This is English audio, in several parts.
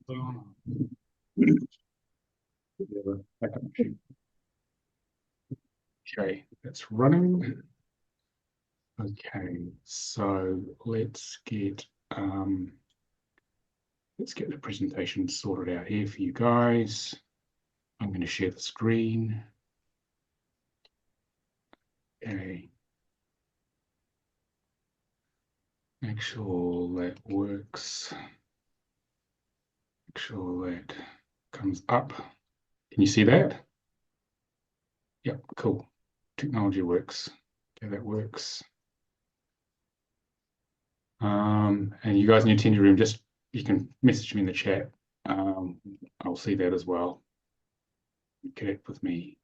Okay, that's running. Okay, so let's get the presentation sorted out here for you guys. I'm going to share the screen. Okay. Make sure that works. Make sure that comes up. Can you see that? Yep, cool. Technology works. Okay, that works. And you guys in the attendee room, just you can message me in the chat. I'll see that as well. Connect with me.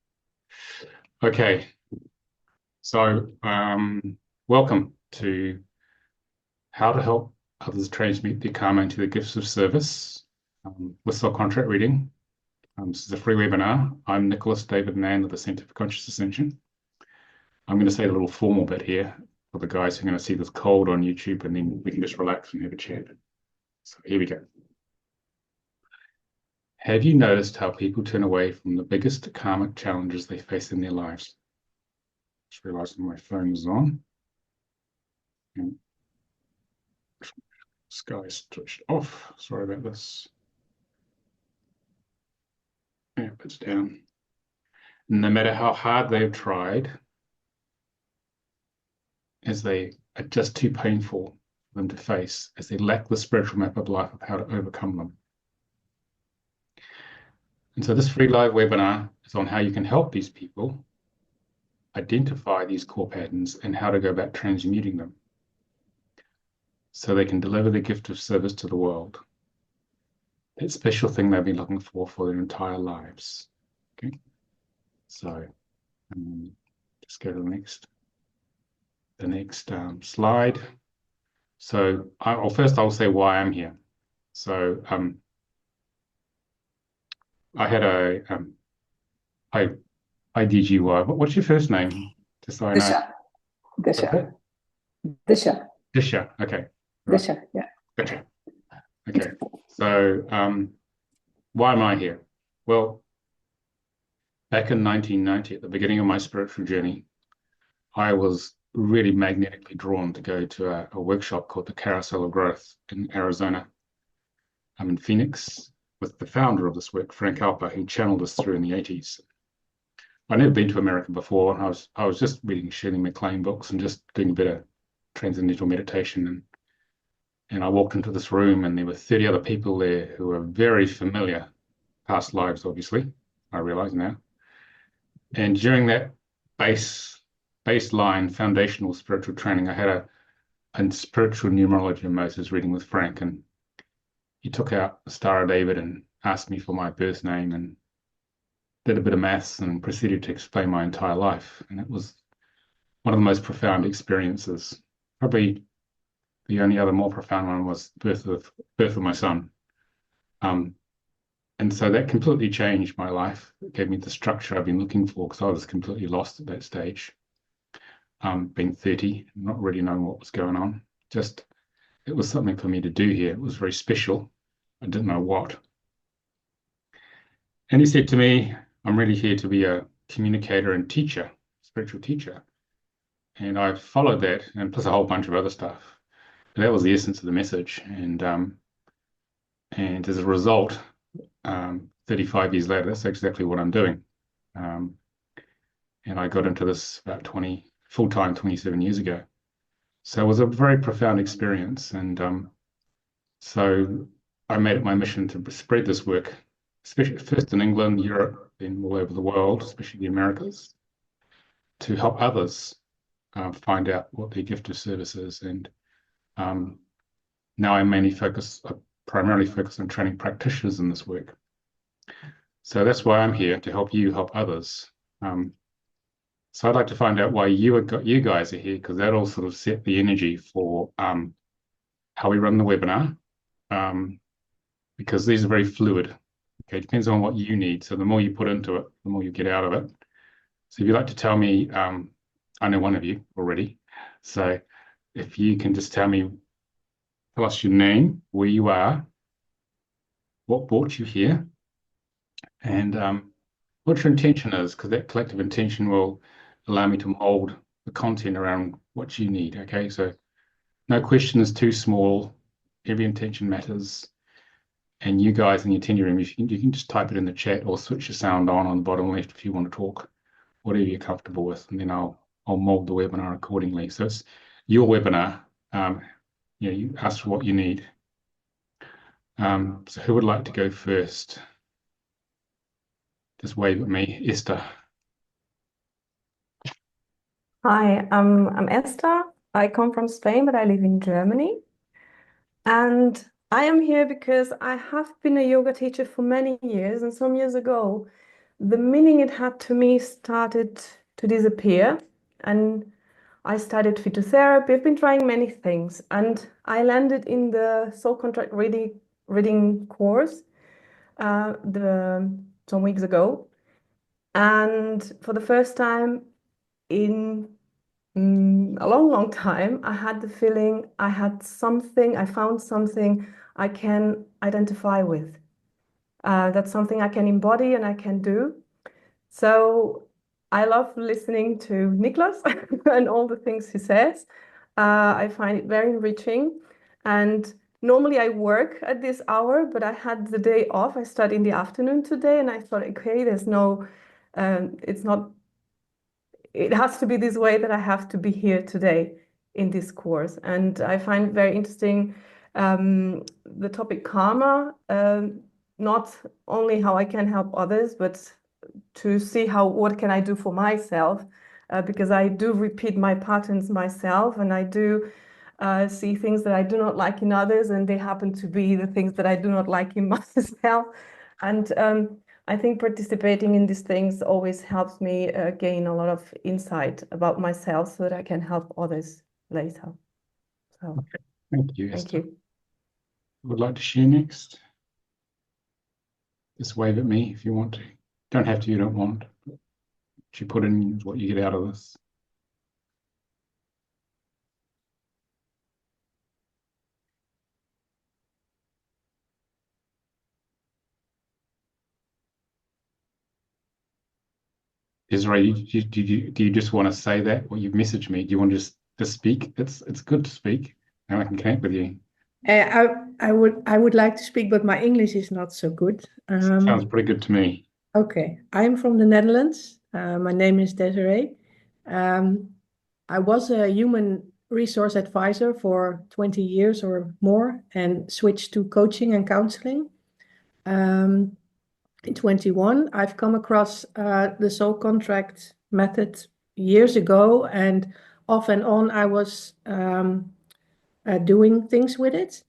Okay. So welcome to how to help others transmute their karma into the gifts of service with soul contract reading. This is a free webinar. I'm Nicolas David Ngan of the Centre for Conscious Ascension. I'm going to say a little formal bit here for the guys who are going to see this cold on YouTube, and then we can just relax and have a chat. So here we go. Have you noticed how people turn away from the biggest karmic challenges they face in their lives? Just realized my phone is on. And Sky's switched off. Sorry about this. Yeah, it's down. No matter how hard they've tried, as they are just too painful for them to face, as they lack the spiritual map of life of how to overcome them. And so this free live webinar is on how you can help these people identify these core patterns and how to go about transmuting them so they can deliver the gift of service to the world. That special thing they've been looking for their entire lives. Okay, so just go to the next slide. So I'll say why I'm here. So I had a IDGY. What's your first name? Just so I know. Disha. Disha. Okay. Right. Disha. Yeah. Gotcha. Okay. So why am I here? Well, back in 1990, at the beginning of my spiritual journey, I was really magnetically drawn to go to a workshop called the Carousel of Growth in Arizona. I'm in Phoenix with the founder of this work, Frank Alpa, who channeled us through in the 80s. I'd never been to America before, and I was just reading Shirley MacLaine books and just doing a bit of transcendental meditation. And I walked into this room, and there were 30 other people there who were very familiar, past lives, obviously, I realize now. And during that baseline foundational spiritual training, I had a spiritual numerology and Moses reading with Frank, and he took out the Star of David and asked me for my birth name and did a bit of maths and proceeded to explain my entire life. And it was one of the most profound experiences. Probably the only other more profound one was birth of my son. And so that completely changed my life. It gave me the structure I've been looking for, because I was completely lost at that stage. Being 30, not really knowing what was going on. Just, it was something for me to do here. It was very special. I didn't know what. And he said to me, I'm really here to be a communicator and teacher, spiritual teacher. And I followed that, and plus a whole bunch of other stuff. And that was the essence of the message. And as a result, 35 years later, that's exactly what I'm doing. And I got into this about full-time 27 years ago. So it was a very profound experience. And so I made it my mission to spread this work, especially first in England, Europe, then all over the world, especially the Americas, to help others find out what their gift of service is. And now I primarily focus on training practitioners in this work. So that's why I'm here, to help you help others. So I'd like to find out why you guys are here, because that'll sort of set the energy for how we run the webinar, because these are very fluid. Okay, it depends on what you need. So the more you put into it, the more you get out of it. So if you'd like to tell me, I know one of you already. So if you can just tell us your name, where you are, what brought you here, and what your intention is, because that collective intention will allow me to mold the content around what you need. Okay, so no question is too small. Every intention matters. And you guys in your tenure room, you can just type it in the chat or switch your sound on the bottom left if you want to talk, whatever you're comfortable with, and then I'll mold the webinar accordingly. So it's your webinar. You ask for what you need. So who would like to go first? Just wave at me, Esther. Hi, I'm Esther. I come from Spain, but I live in Germany. And I am here because I have been a yoga teacher for many years, and some years ago, the meaning it had to me started to disappear. And I studied phytotherapy. I've been trying many things, and I landed in the soul contract reading course some weeks ago. And for the first time in a long, long time, I had the feeling I found something I can identify with. That's something I can embody and I can do. So I love listening to Nicolas and all the things he says. I find it very enriching. And normally I work at this hour, but I had the day off. I studied in the afternoon today, and I thought, okay, it's not it has to be this way that I have to be here today in this course. And I find very interesting the topic karma, not only how I can help others, but to see what can I do for myself, because I do repeat my patterns myself, and I do see things that I do not like in others, and they happen to be the things that I do not like in myself. And I think participating in these things always helps me gain a lot of insight about myself so that I can help others later. So, Okay. Thank you, thank Esther. you. Would like to share next? Just wave at me if you want to. Don't have to, you don't want. What you put in is what you get out of this. Israel, do you just want to say that, or you've messaged me? Do you want to just speak? It's good to speak, and I can connect with you. I would like to speak, but my English is not so good. Sounds pretty good to me. Okay, I'm from the Netherlands. My name is Desiree. Um, I was a human resource advisor for 20 years or more and switched to coaching and counseling. In 21, I've come across the soul contract method years ago, and off and on I was doing things with it.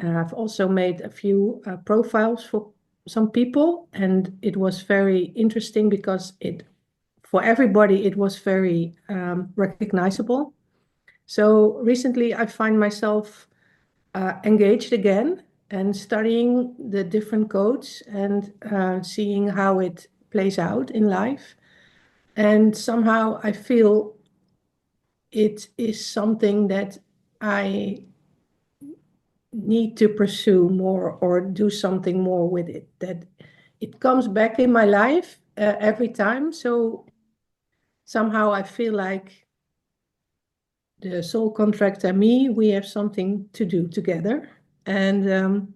I've also made a few profiles for some people, and it was very interesting because for everybody, it was very recognizable. So recently, I find myself engaged again and studying the different codes and seeing how it plays out in life. And somehow I feel it is something that I need to pursue more or do something more with it, that it comes back in my life every time. So somehow I feel like the soul contract and me, we have something to do together. And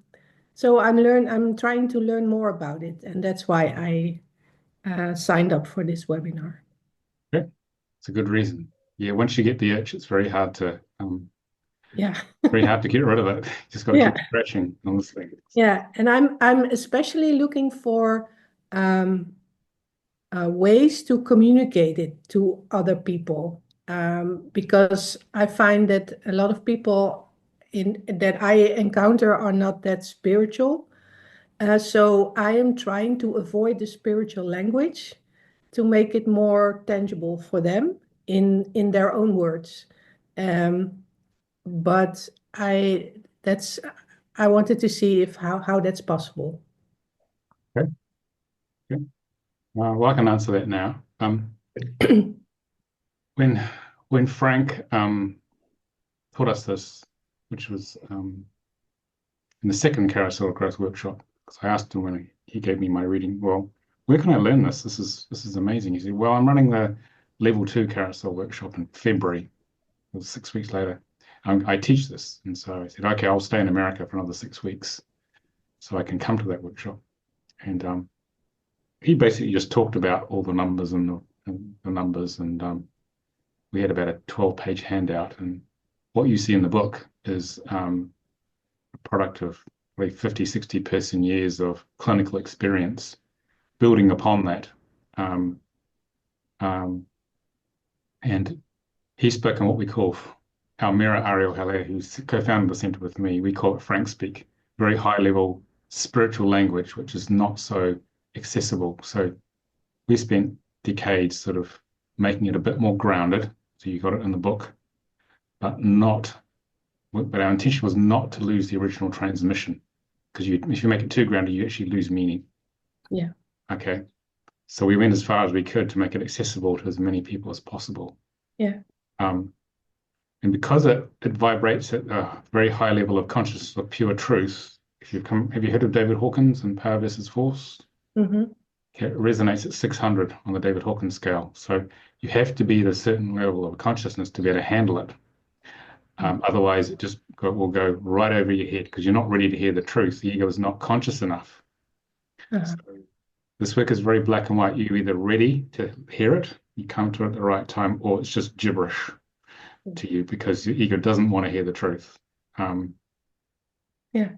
so I'm trying to learn more about it, and that's why I signed up for this webinar. Okay. It's a good reason. Yeah, once you get the itch, it's Yeah. very hard to get rid of it. Just got to Yeah. keep scratching on this thing. Yeah, and I'm especially looking for ways to communicate it to other people, because I find that a lot of people that I encounter are not that spiritual. So I am trying to avoid the spiritual language to make it more tangible for them in their own words. Um, but that's I wanted to see if how that's possible. Okay. Okay. Well, I can answer that now. When Frank taught us this, which was in the second Carousel Growth workshop, So I asked him when he gave me my reading, well, where can I learn this? This is amazing. He said, well, I'm running the level 2 carousel workshop in February. It was 6 weeks later. I teach this. And so I said, okay, I'll stay in America for another 6 weeks so I can come to that workshop. And he basically just talked about all the numbers and the numbers. And we had about a 12-page handout. And what you see in the book is a product of like 50, 60 person years of clinical experience, building upon that. Um, um, and he spoke on what we call our mirror, Ariel Halle, who's co-founded the center with me. We call it Frank speak, very high level spiritual language, which is not so accessible. So we spent decades sort of making it a bit more grounded. So you got it in the book, but not. But our intention was not to lose the original transmission, because if you make it too grounded, you actually lose meaning. Yeah. Okay. So we went as far as we could to make it accessible to as many people as possible. Yeah. Um, and because it vibrates at a very high level of consciousness of pure truth, have you heard of David Hawkins and Power versus Force? Mm-hmm. Okay, it resonates at 600 on the David Hawkins scale. So you have to be at a certain level of consciousness to be able to handle it. Otherwise, it will go right over your head because you're not ready to hear the truth. The ego is not conscious enough. So this work is very black and white. You're either ready to hear it, you come to it at the right time, or it's just gibberish to you because your ego doesn't want to hear the truth. Yeah,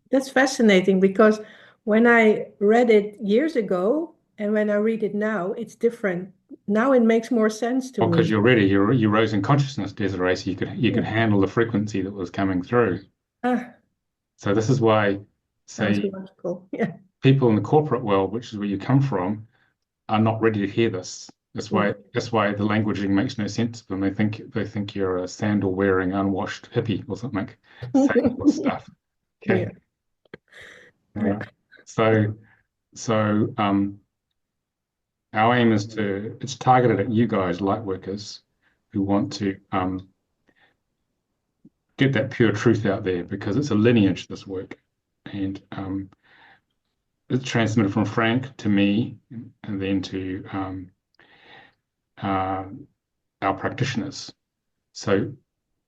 that's fascinating because when I read it years ago and when I read it now, it's different. Now it makes more sense to because me. you're ready. You rose in consciousness, Desiree, so you could handle the frequency that was coming through. Ah, So this is why, sounds say, logical. Yeah. people in the corporate world, which is where you come from, are not ready to hear this. That's why the languaging makes no sense to them. They think you're a sandal wearing unwashed hippie or something, saying all this stuff. Okay. Yeah. So our aim is it's targeted at you guys, light workers, who want to get that pure truth out there because it's a lineage, this work. And it's transmitted from Frank to me and then to uh, our practitioners. So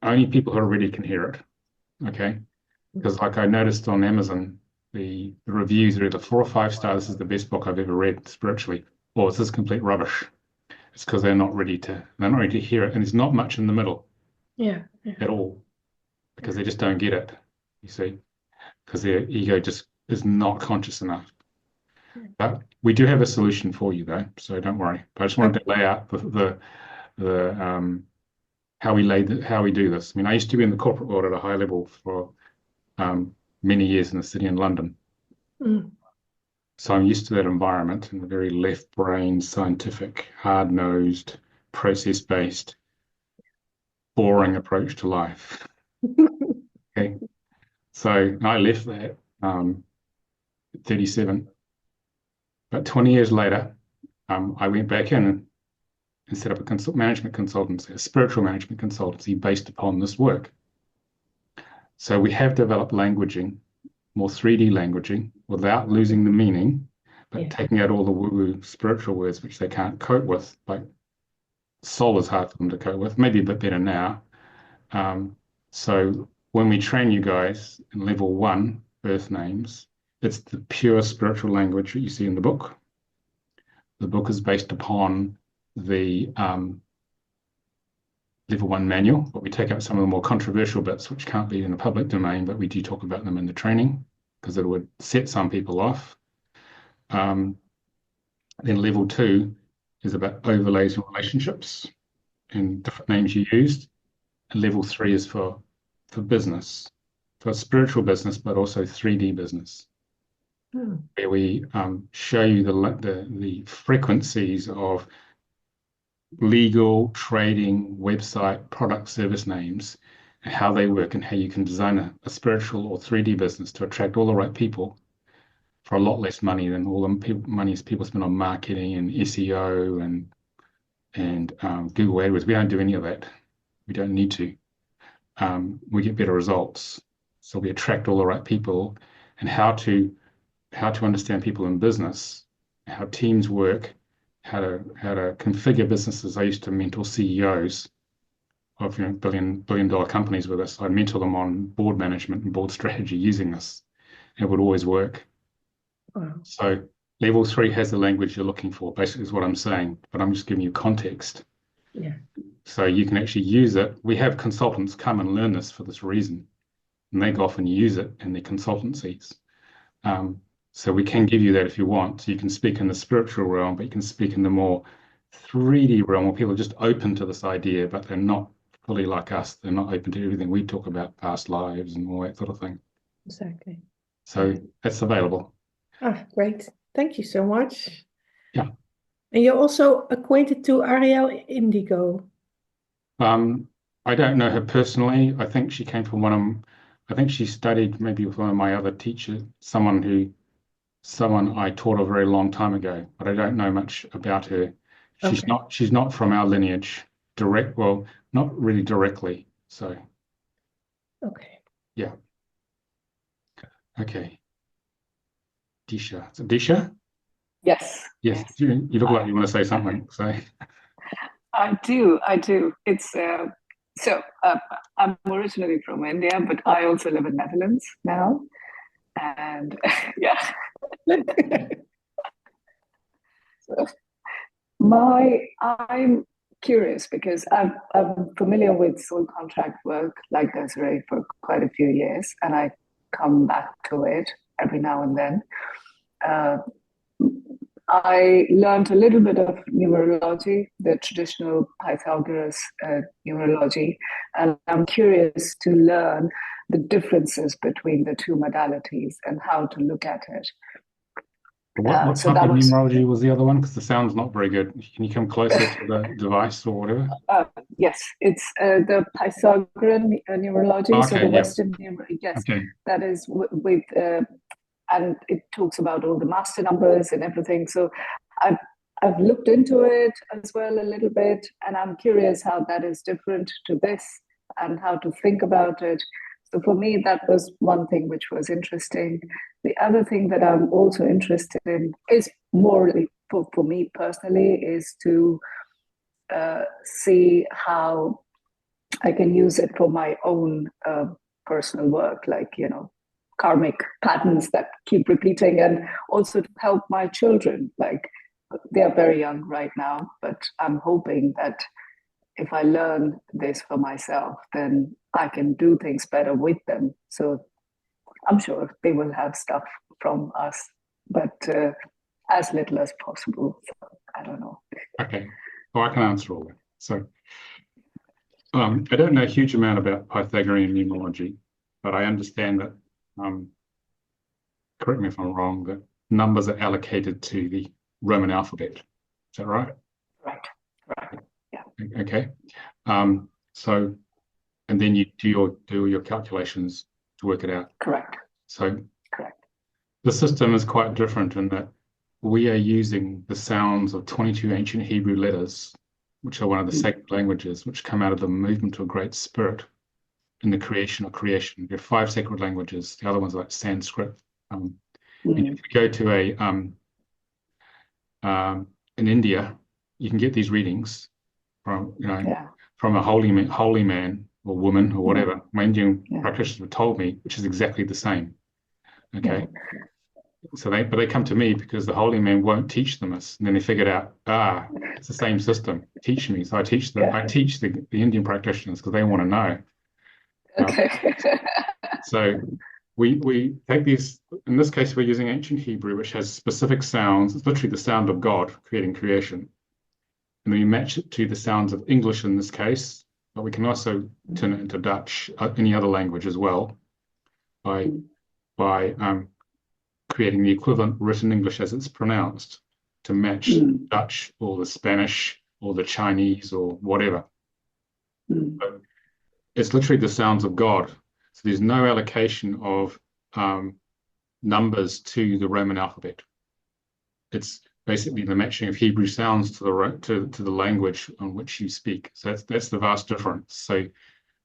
only people who are ready can hear it. Okay. Because like I noticed on Amazon, the reviews are either 4 or 5 stars. This is the best book I've ever read spiritually, or this is complete rubbish. It's because they're not ready to hear it, and there's not much in the middle at all, because they just don't get it. You see, because their ego just is not conscious enough. But we do have a solution for you, though, so don't worry. But I just wanted to lay out the how we do this. I mean, I used to be in the corporate world at a high level for many years in the city in London. So I'm used to that environment and the very left brain, scientific, hard-nosed, process-based, boring approach to life. Okay. So I left that at 37. But 20 years later, I went back in and set up a management consultancy, a spiritual management consultancy based upon this work. So we have developed languaging, more 3D languaging, without losing the meaning, but taking out all the woo-woo spiritual words which they can't cope with. Like soul is hard for them to cope with, maybe a bit better now. So when we train you guys in level 1, birth names, it's the pure spiritual language that you see in the book. The book is based upon the level 1 manual, but we take out some of the more controversial bits which can't be in the public domain, but we do talk about them in the training because it would set some people off. Then level 2 is about overlays and relationships and different names you used. And level 3 is for business, for spiritual business, but also 3D business, where we show you the frequencies of legal, trading, website, product, service names, and how they work, and how you can design a spiritual or 3D business to attract all the right people for a lot less money than all the money people spend on marketing and SEO and Google AdWords. We don't do any of that. We don't need to. We get better results. So we attract all the right people and how to understand people in business, how teams work, how to configure businesses. I used to mentor CEOs of billion dollar companies with us. I'd mentor them on board management and board strategy using this. It would always work. Wow. So level 3 has the language you're looking for, basically is what I'm saying, but I'm just giving you context. Yeah. So you can actually use it. We have consultants come and learn this for this reason, and they go off and use it in their consultancies. So we can give you that if you want. So you can speak in the spiritual realm, but you can speak in the more 3D realm where people are just open to this idea, but they're not fully like us. They're not open to everything we talk about, past lives and all that sort of thing. Exactly. So that's available. Ah, great. Thank you so much. Yeah. And you're also acquainted to Ariel Indigo. I don't know her personally. I think she came from I think she studied maybe with one of my other teachers, someone I taught a very long time ago, but I don't know much about her. Okay. She's not from our lineage well, not really directly. So Okay. yeah. Okay. Disha. Is it Disha? Yes. Yes. Yes. You look like you want to say something. So I do. It's I'm originally from India, but I also live in Netherlands now. And yeah. So I'm curious because I'm familiar with soul contract work like Desiree for quite a few years, and I come back to it every now and then. Uh, I learned a little bit of numerology, the traditional Pythagoras numerology, and I'm curious to learn the differences between the two modalities and how to look at it. what So type that of was numerology was the other one? Because the sound's not very good. Can you come closer to the device or whatever? yes, it's the Pythagorean numerology, so Okay, the yeah. Western numerology. Yes, Okay. that is with and it talks about all the master numbers and everything. So I've I've looked into it as well a little bit, and I'm curious how that is different to this and how to think about it. So for me, that was one thing which was interesting. The other thing that I'm also interested in is more for me personally is to see how I can use it for my own personal work, like, karmic patterns that keep repeating, and also to help my children. Like, they are very young right now, but I'm hoping that if I learn this for myself, then I can do things better with them. So I'm sure they will have stuff from us, but as little as possible. So I don't know. Okay. Well, I can answer all that. So I don't know a huge amount about Pythagorean numerology, but I understand that, correct me if I'm wrong, that numbers are allocated to the Roman alphabet. Is that right? Right. Right. Yeah. Okay. So, and then you do your calculations to work it out. Correct. So Correct. the system is quite different in that we are using the sounds of 22 ancient Hebrew letters, which are one of the sacred languages, which come out of the movement of Great Spirit in the creation of creation. There are 5 sacred languages. The other ones are like Sanskrit. And if you go to in India, you can get these readings from from a holy man or woman or whatever. My Indian practitioners have told me, which is exactly the same. Okay. So they come to me because the holy man won't teach them this. And then they figured out, it's the same system. Teach me. So I teach the Indian practitioners because they want to know. Okay. So we take these, in this case, we're using ancient Hebrew, which has specific sounds. It's literally the sound of God creating creation. And then we match it to the sounds of English in this case, but we can also turn it into Dutch, any other language as well, by creating the equivalent written English as it's pronounced to match Dutch or the Spanish or the Chinese or whatever. But it's literally the sounds of God. So there's no allocation of numbers to the Roman alphabet. It's basically the matching of Hebrew sounds to the language on which you speak. So that's the vast difference. So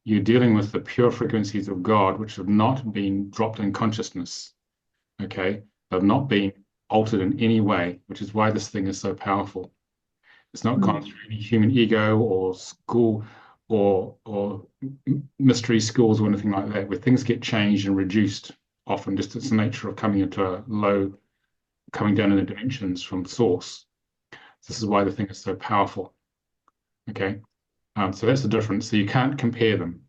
you're dealing with the pure frequencies of God, which have not been dropped in consciousness. Okay, they've not been altered in any way, which is why this thing is so powerful. It's not gone through any human ego or school or mystery schools or anything like that, where things get changed and reduced. Often, just it's the nature of coming into a low, coming down in the dimensions from source. This is why the thing is so powerful. Okay, so that's the difference. So you can't compare them.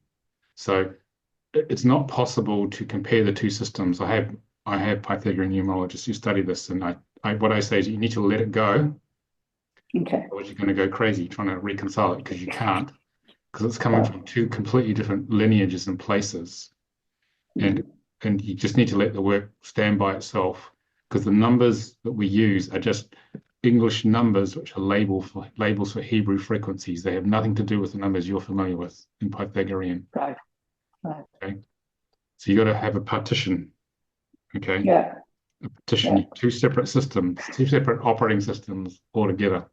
So it's not possible to compare the two systems. I have Pythagorean numerologists who study this, and what I say is you need to let it go, Okay. or you're going to go crazy trying to reconcile it because you can't, because it's coming Wow. from two completely different lineages and places, and you just need to let the work stand by itself, because the numbers that we use are just English numbers, which are labels for Hebrew frequencies. They have nothing to do with the numbers you're familiar with in Pythagorean. Right. Right. Okay, so you got to have a partition. Okay, Yeah. a partition, Yeah. two separate systems, two separate operating systems altogether.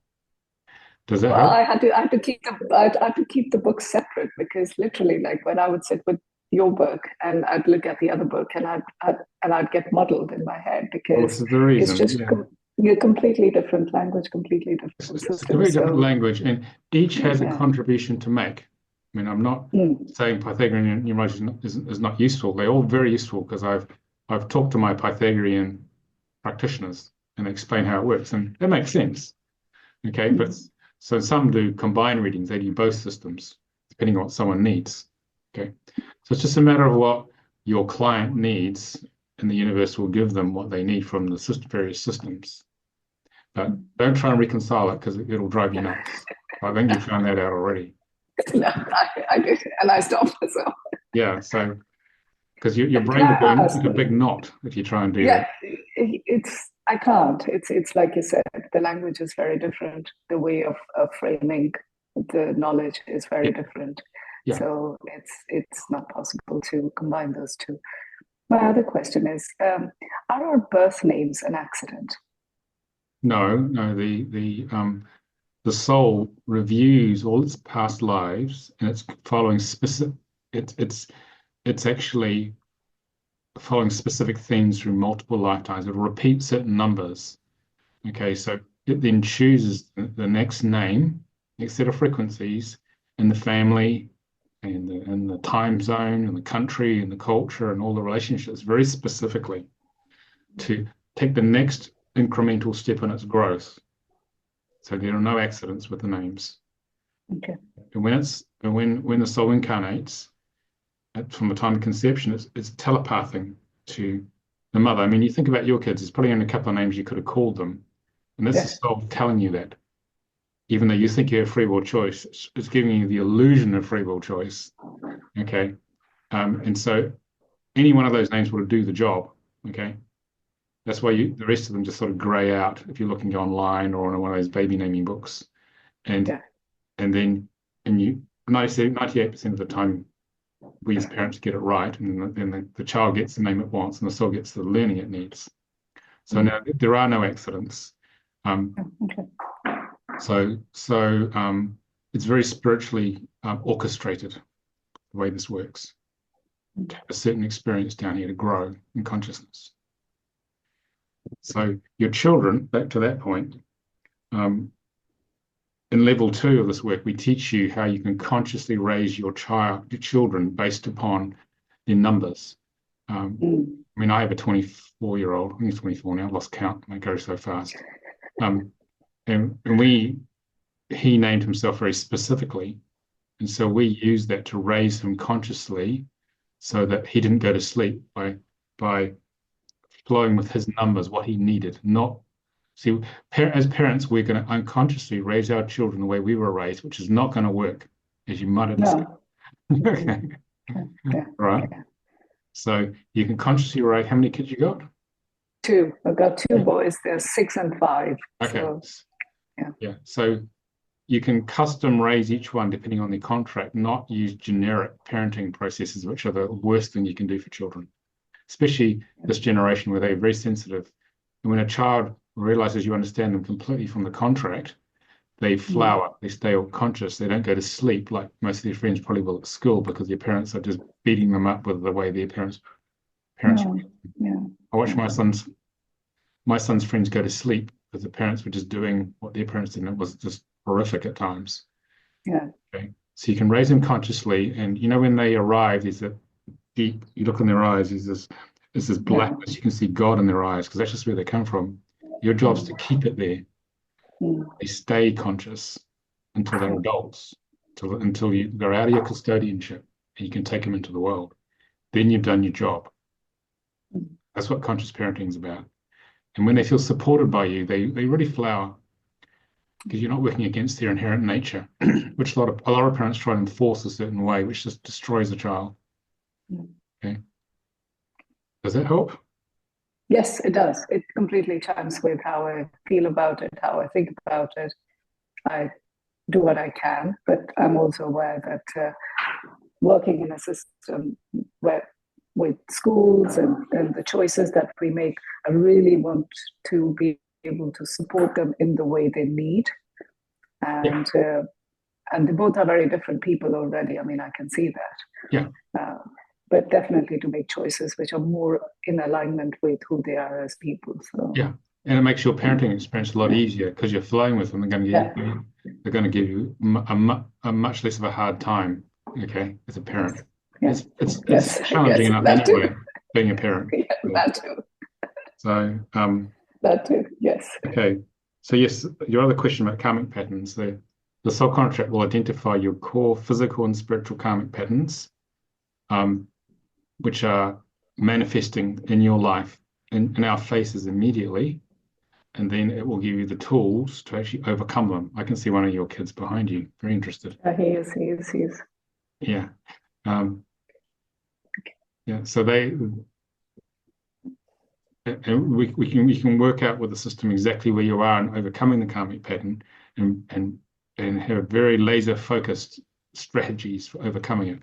Does that Well, help? I had to I had to keep the books separate because literally, like when I would sit with your book and I'd look at the other book and I'd get muddled in my head Well, this because is the it's reason. just Yeah, you're completely different language, completely it's, different it's a system. completely different So language, and each has a yeah. contribution to make. I mean, I'm not Mm. saying Pythagorean numerology is not useful. They're all very useful because I've talked to my Pythagorean practitioners and they explain how it works, and it makes sense. Okay, but so some do combined readings. They do both systems depending on what someone needs. Okay, so it's just a matter of what your client needs, and the universe will give them what they need from the various systems. But don't try and reconcile it because it'll drive you nuts. I think you found that out already. No, I did, and I stopped myself. Yeah, so because your Can brain I will go ask? into a big knot if you try and do Yeah, that. it's I can't. It's like you said, the language is very different. The way of framing the knowledge is very Yeah, different. yeah. So it's not possible to combine those two. My other question is, are our birth names an accident? No, the soul reviews all its past lives and it's following specific it's actually following specific themes through multiple lifetimes. It'll repeat certain numbers. Okay, so it then chooses the next name, next set of frequencies in the family and the time zone and the country and the culture and all the relationships very specifically to take the next incremental step in its growth. So there are no accidents with the names. Okay. And when the soul incarnates, from the time of conception, it's telepathing to the mother. I mean, you think about your kids, there's probably only a couple of names you could have called them. And that's the Yes. soul telling you that. Even though you think you have free will choice, it's giving you the illusion of free will choice. Okay. And so any one of those names will do the job. Okay. That's why the rest of them just sort of grey out if you're looking online or on one of those baby naming books. And Yeah. and then and you 98% of the time we as parents get it right, and then the child gets the name it wants, and the soul gets the learning it needs. So now there are no accidents. Okay. So it's very spiritually orchestrated the way this works. To have a certain experience down here to grow in consciousness. So your children, back to that point, in level 2 of this work, we teach you how you can consciously raise your children based upon their numbers. I mean, I have a 24-year-old. I think he's 24 now. I've lost count. It goes so fast. And he named himself very specifically, and so we used that to raise him consciously, so that he didn't go to sleep by flowing with his numbers, what he needed. Not see, as parents, we're going to unconsciously raise our children the way we were raised, which is not going to work, as you might have discovered. No. Okay, Yeah. right. Yeah. So you can consciously raise. How many kids you got? Two. I've got two boys. They're 6 and 5. Okay. So yeah. Yeah. So you can custom raise each one depending on the contract, not use generic parenting processes, which are the worst thing you can do for children, especially this generation where they're very sensitive. And when a child realizes you understand them completely from the contract, they flower, they stay conscious, they don't go to sleep like most of their friends probably will at school because their parents are just beating them up with the way their parents Parents, No, yeah, I watch yeah, my son's friends go to sleep because the parents were just doing what their parents did, and it was just horrific at times. yeah, Okay, so you can raise them consciously, and when they arrive, there's a deep. You look in their eyes, there's this yeah. blackness. You can see God in their eyes because that's just where they come from. Your job's to keep it there. Mm. They stay conscious until they're adults, until they're out of your custodianship, and you can take them into the world. Then you've done your job. Mm. That's what conscious parenting is about. And when they feel supported by you, they really flower because you're not working against their inherent nature, which a lot of parents try and enforce a certain way, which just destroys the child. Mm. Okay, does that help? Yes, it does. It completely chimes with how I feel about it, how I think about it. I do what I can, but I'm also aware that working in a system where with schools and the choices that we make, I really want to be able to support them in the way they need. Yeah, And they both are very different people already. I mean, I can see that. yeah, But definitely to make choices which are more in alignment with who they are as people. So yeah. And it makes your parenting experience a lot easier because you're flowing with them. yeah, They're going to give you a much less of a hard time. Okay, as a parent, yeah, it's yes, challenging yes, enough that too. anyway being a parent. Yeah, that too. So, That too. Yes. okay. So yes, your other question about karmic patterns, the soul contract will identify your core physical and spiritual karmic patterns, um, which are manifesting in your life in our faces immediately, and then it will give you the tools to actually overcome them. I can see one of your kids behind you, very interested. He is. He is. He is. Yeah. Um, yeah. So they and we can work out with the system exactly where you are in overcoming the karmic pattern and have very laser focused strategies for overcoming it.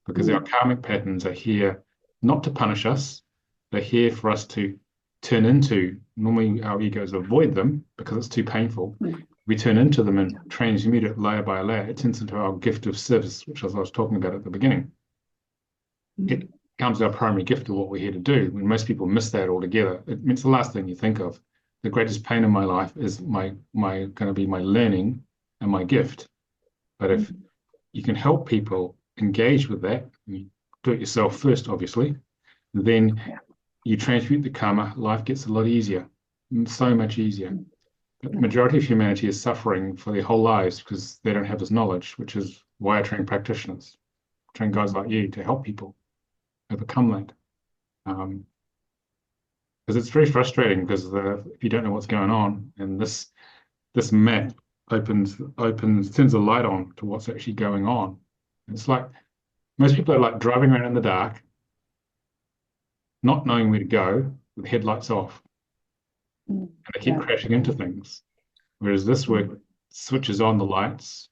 Because our Mm. karmic patterns are here not to punish us, they're here for us to turn into. Normally, our egos avoid them because it's too painful. Mm. We turn into them and transmute it layer by layer. It turns into our gift of service, which as I was talking about at the beginning. It becomes our primary gift of what we're here to do. When most people miss that altogether, it's the last thing you think of. The greatest pain in my life is my going to be my learning and my gift. But if you can help people engage with that, you do it yourself first, obviously, then Yeah. you transmute the karma, life gets a lot easier, so much easier. But the majority of humanity is suffering for their whole lives because they don't have this knowledge, which is why I train practitioners, train guys like you to help people overcome that. Because it's very frustrating because if you don't know what's going on, and this map turns a light on to what's actually going on. It's like most people are like driving around in the dark, not knowing where to go with headlights off, and they keep Yeah. crashing into things. Whereas this work switches on the lights,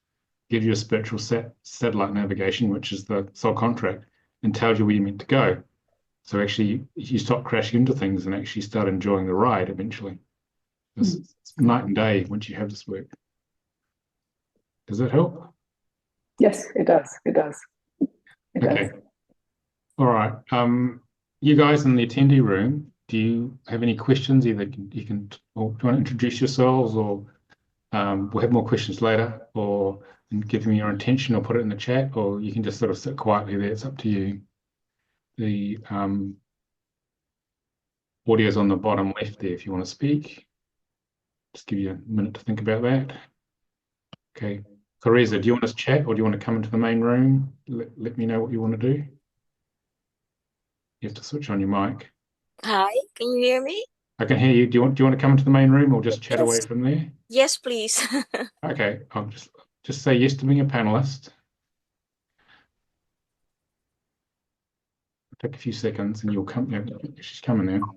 gives you a spiritual satellite navigation, which is the soul contract, and tells you where you're meant to go. So actually, you stop crashing into things and actually start enjoying the ride eventually. It's night and day once you have this work. Does that help? Yes, it does. It does. It Okay. does. All right. You guys in the attendee room, do you have any questions? Either you can, or do you want to introduce yourselves, or we'll have more questions later, or give me your intention, or put it in the chat, or you can just sort of sit quietly there. It's up to you. The audio's on the bottom left there if you want to speak. Just give you a minute to think about that. Okay. Teresa, do you want us to chat or do you want to come into the main room? Let me know what you want to do. You have to switch on your mic. Hi, can you hear me? I can hear you. Do you want to come into the main room or just chat away Yes. from there? Yes, please. Okay, I'll just say yes to being a panelist. Take a few seconds and you'll come. Yeah, she's coming now.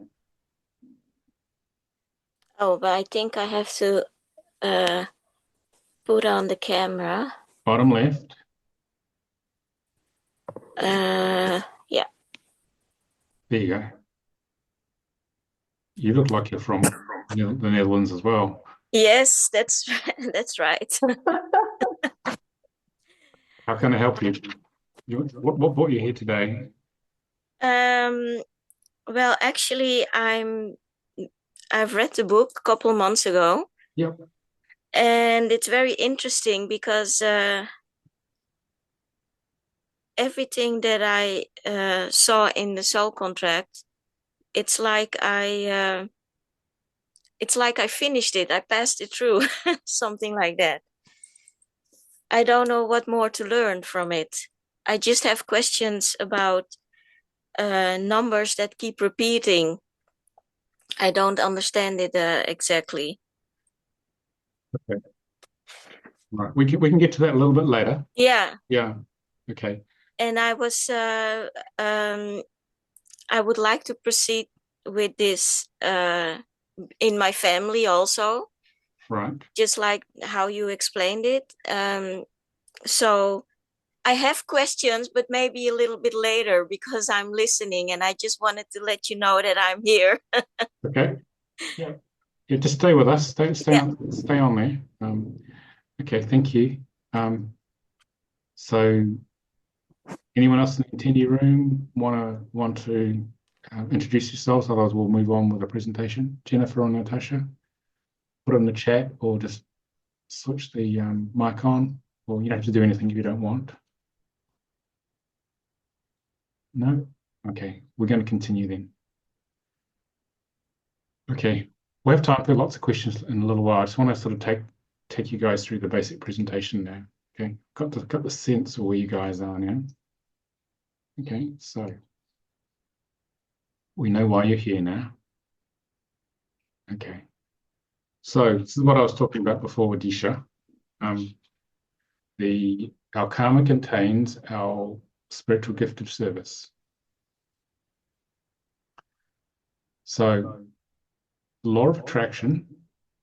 Oh, but I think I have to put on the camera. Bottom left. Yeah. There you go. You look like you're from the Netherlands as well. Yes, that's that's right. How can I help you? What brought you here today? Well, actually, I've read the book a couple months ago, Yep. and it's very interesting because everything that I saw in the soul contract, it's like I finished it. I passed it through, something like that. I don't know what more to learn from it. I just have questions about numbers that keep repeating. I don't understand it exactly. Okay. Right. We can get to that a little bit later. Yeah, Yeah. Okay. and I would like to proceed with this in my family also, Right. just like how you explained it. So I have questions, but maybe a little bit later because I'm listening, and I just wanted to let you know that I'm here. Okay. Yeah. Yeah. Just stay with us. Stay Yeah. on there. Okay. Thank you. So anyone else in the attendee room want to introduce yourselves? Otherwise, we'll move on with the presentation. Jennifer or Natasha, put it in the chat, or just switch the mic on. Or you don't have to do anything if you don't want. No? Okay. We're going to continue then. Okay. We have time for lots of questions in a little while. I just want to sort of take you guys through the basic presentation now. Okay. Got the sense of where you guys are now. Okay. So we know why you're here now. Okay. So this is what I was talking about before with Disha. Our karma contains our spiritual gift of service. So the law of attraction,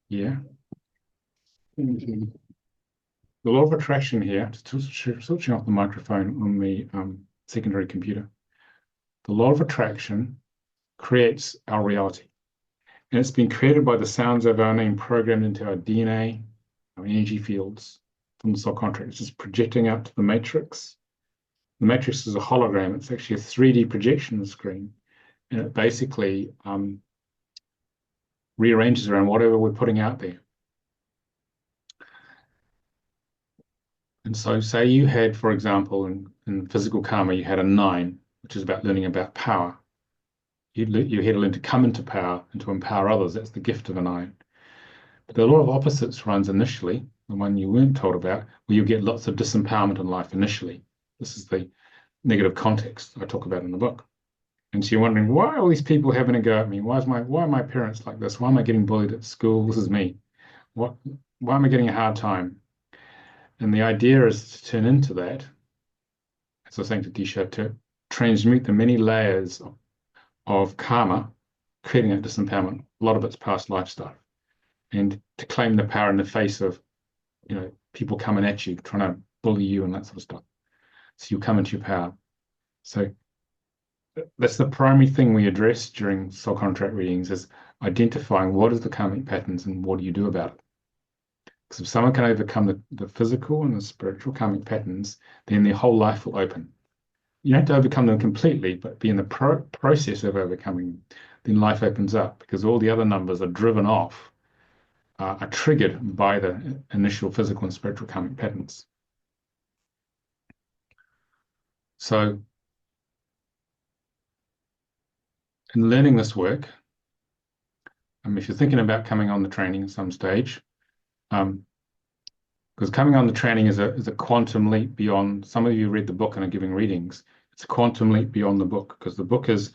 yeah. The law of attraction here, switching off the microphone on the secondary computer. The law of attraction creates our reality. And it's been created by the sounds of our name programmed into our DNA, our energy fields from the soul contract. It's just projecting out to the matrix. The matrix is a hologram. It's actually a 3D projection screen. And it basically rearranges around whatever we're putting out there. And so say you had, for example, in physical karma, you had a 9, which is about learning about power. You had to learn to come into power and to empower others. That's the gift of a 9. But the law of opposites runs initially, the one you weren't told about, where you get lots of disempowerment in life initially. This is the negative context I talk about in the book. And so you're wondering, why are all these people having a go at me? Why are my parents like this? Why am I getting bullied at school? This is me. Why am I getting a hard time? And the idea is to turn into that, as I was saying to Disha, to transmute the many layers of karma, creating that disempowerment. A lot of it's past life stuff. And to claim the power in the face of, people coming at you, trying to bully you and that sort of stuff. So you come into your power. So that's the primary thing we address during soul contract readings, is identifying what is the karmic patterns and what do you do about it. Because if someone can overcome the physical and the spiritual karmic patterns, then their whole life will open. You don't have to overcome them completely, but be in the process of overcoming them, then life opens up, because all the other numbers are driven off, are triggered by the initial physical and spiritual karmic patterns. So in learning this work, if you're thinking about coming on the training at some stage, because coming on the training is a quantum leap beyond. Some of you read the book and are giving readings. It's a quantum leap beyond the book, because the book is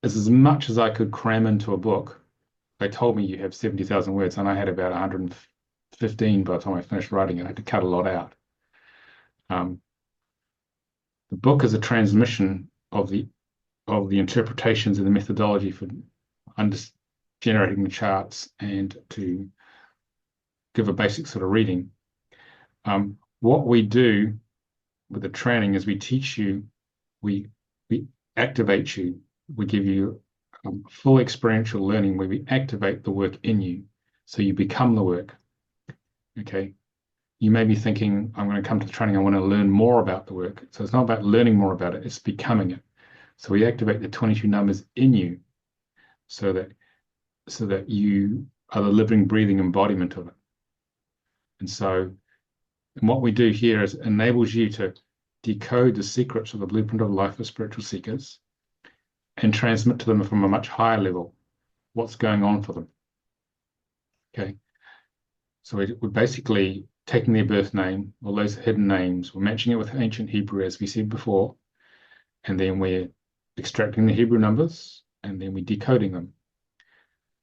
as much as I could cram into a book. They told me you have 70,000 words, and I had about 115 by the time I finished writing it. I had to cut a lot out. The book is a transmission of the interpretations and the methodology for generating the charts and to give a basic sort of reading. What we do with the training is we teach you, we activate you, we give you full experiential learning where we activate the work in you, so you become the work. Okay, you may be thinking, I'm going to come to the training, I want to learn more about the work. So it's not about learning more about it, it's becoming it. So we activate the 22 numbers in you so that you are the living, breathing embodiment of it. And what we do here is enables you to decode the secrets of the blueprint of life for spiritual seekers and transmit to them from a much higher level what's going on for them. Okay. So we're basically taking their birth name, all those hidden names, we're matching it with ancient Hebrew, as we said before, and then we're extracting the Hebrew numbers, and then we're decoding them.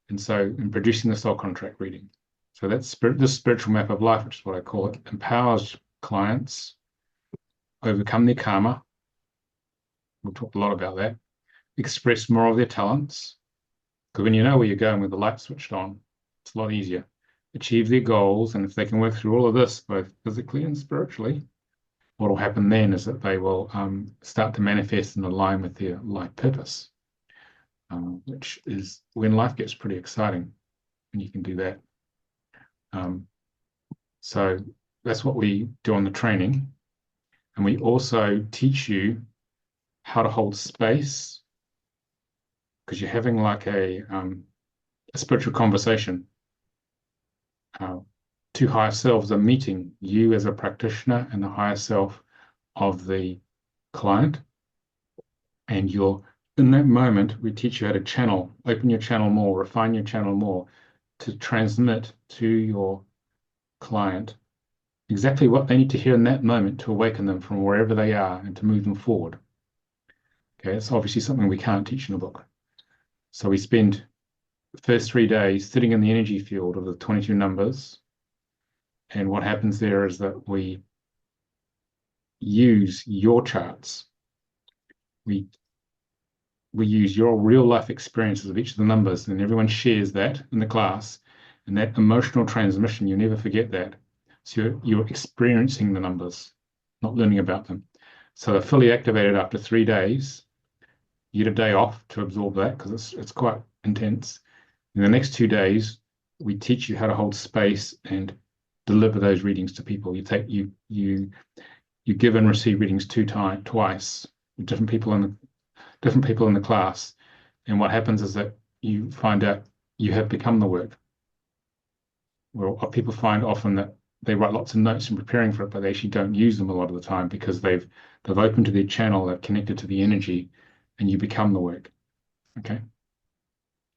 And producing the soul contract reading. So that's this spiritual map of life, which is what I call it, empowers clients overcome their karma. We'll talk a lot about that. Express more of their talents. Because when you know where you're going with the light switched on, it's a lot easier. Achieve their goals, and if they can work through all of this, both physically and spiritually, what will happen then is that they will start to manifest and align with their life purpose, which is when life gets pretty exciting, when you can do that. So that's what we do on the training. And we also teach you how to hold space, because you're having like a spiritual conversation. Two higher selves are meeting, you as a practitioner and the higher self of the client. And in that moment, we teach you how to channel, open your channel more, refine your channel more, to transmit to your client exactly what they need to hear in that moment to awaken them from wherever they are and to move them forward. Okay, it's obviously something we can't teach in a book. So we spend the first 3 days sitting in the energy field of the 22 numbers. And what happens there is that we use your charts. We use your real life experiences of each of the numbers, and everyone shares that in the class. And that emotional transmission, you never forget that. So you're experiencing the numbers, not learning about them. So they're fully activated after 3 days. You get a day off to absorb that because it's quite intense. In the next 2 days, we teach you how to hold space and deliver those readings to people. You give and receive readings twice with different people in the class. And what happens is that you find out you have become the work. Well, people find often that they write lots of notes in preparing for it, but they actually don't use them a lot of the time because they've opened to their channel, they've connected to the energy, and you become the work. Okay,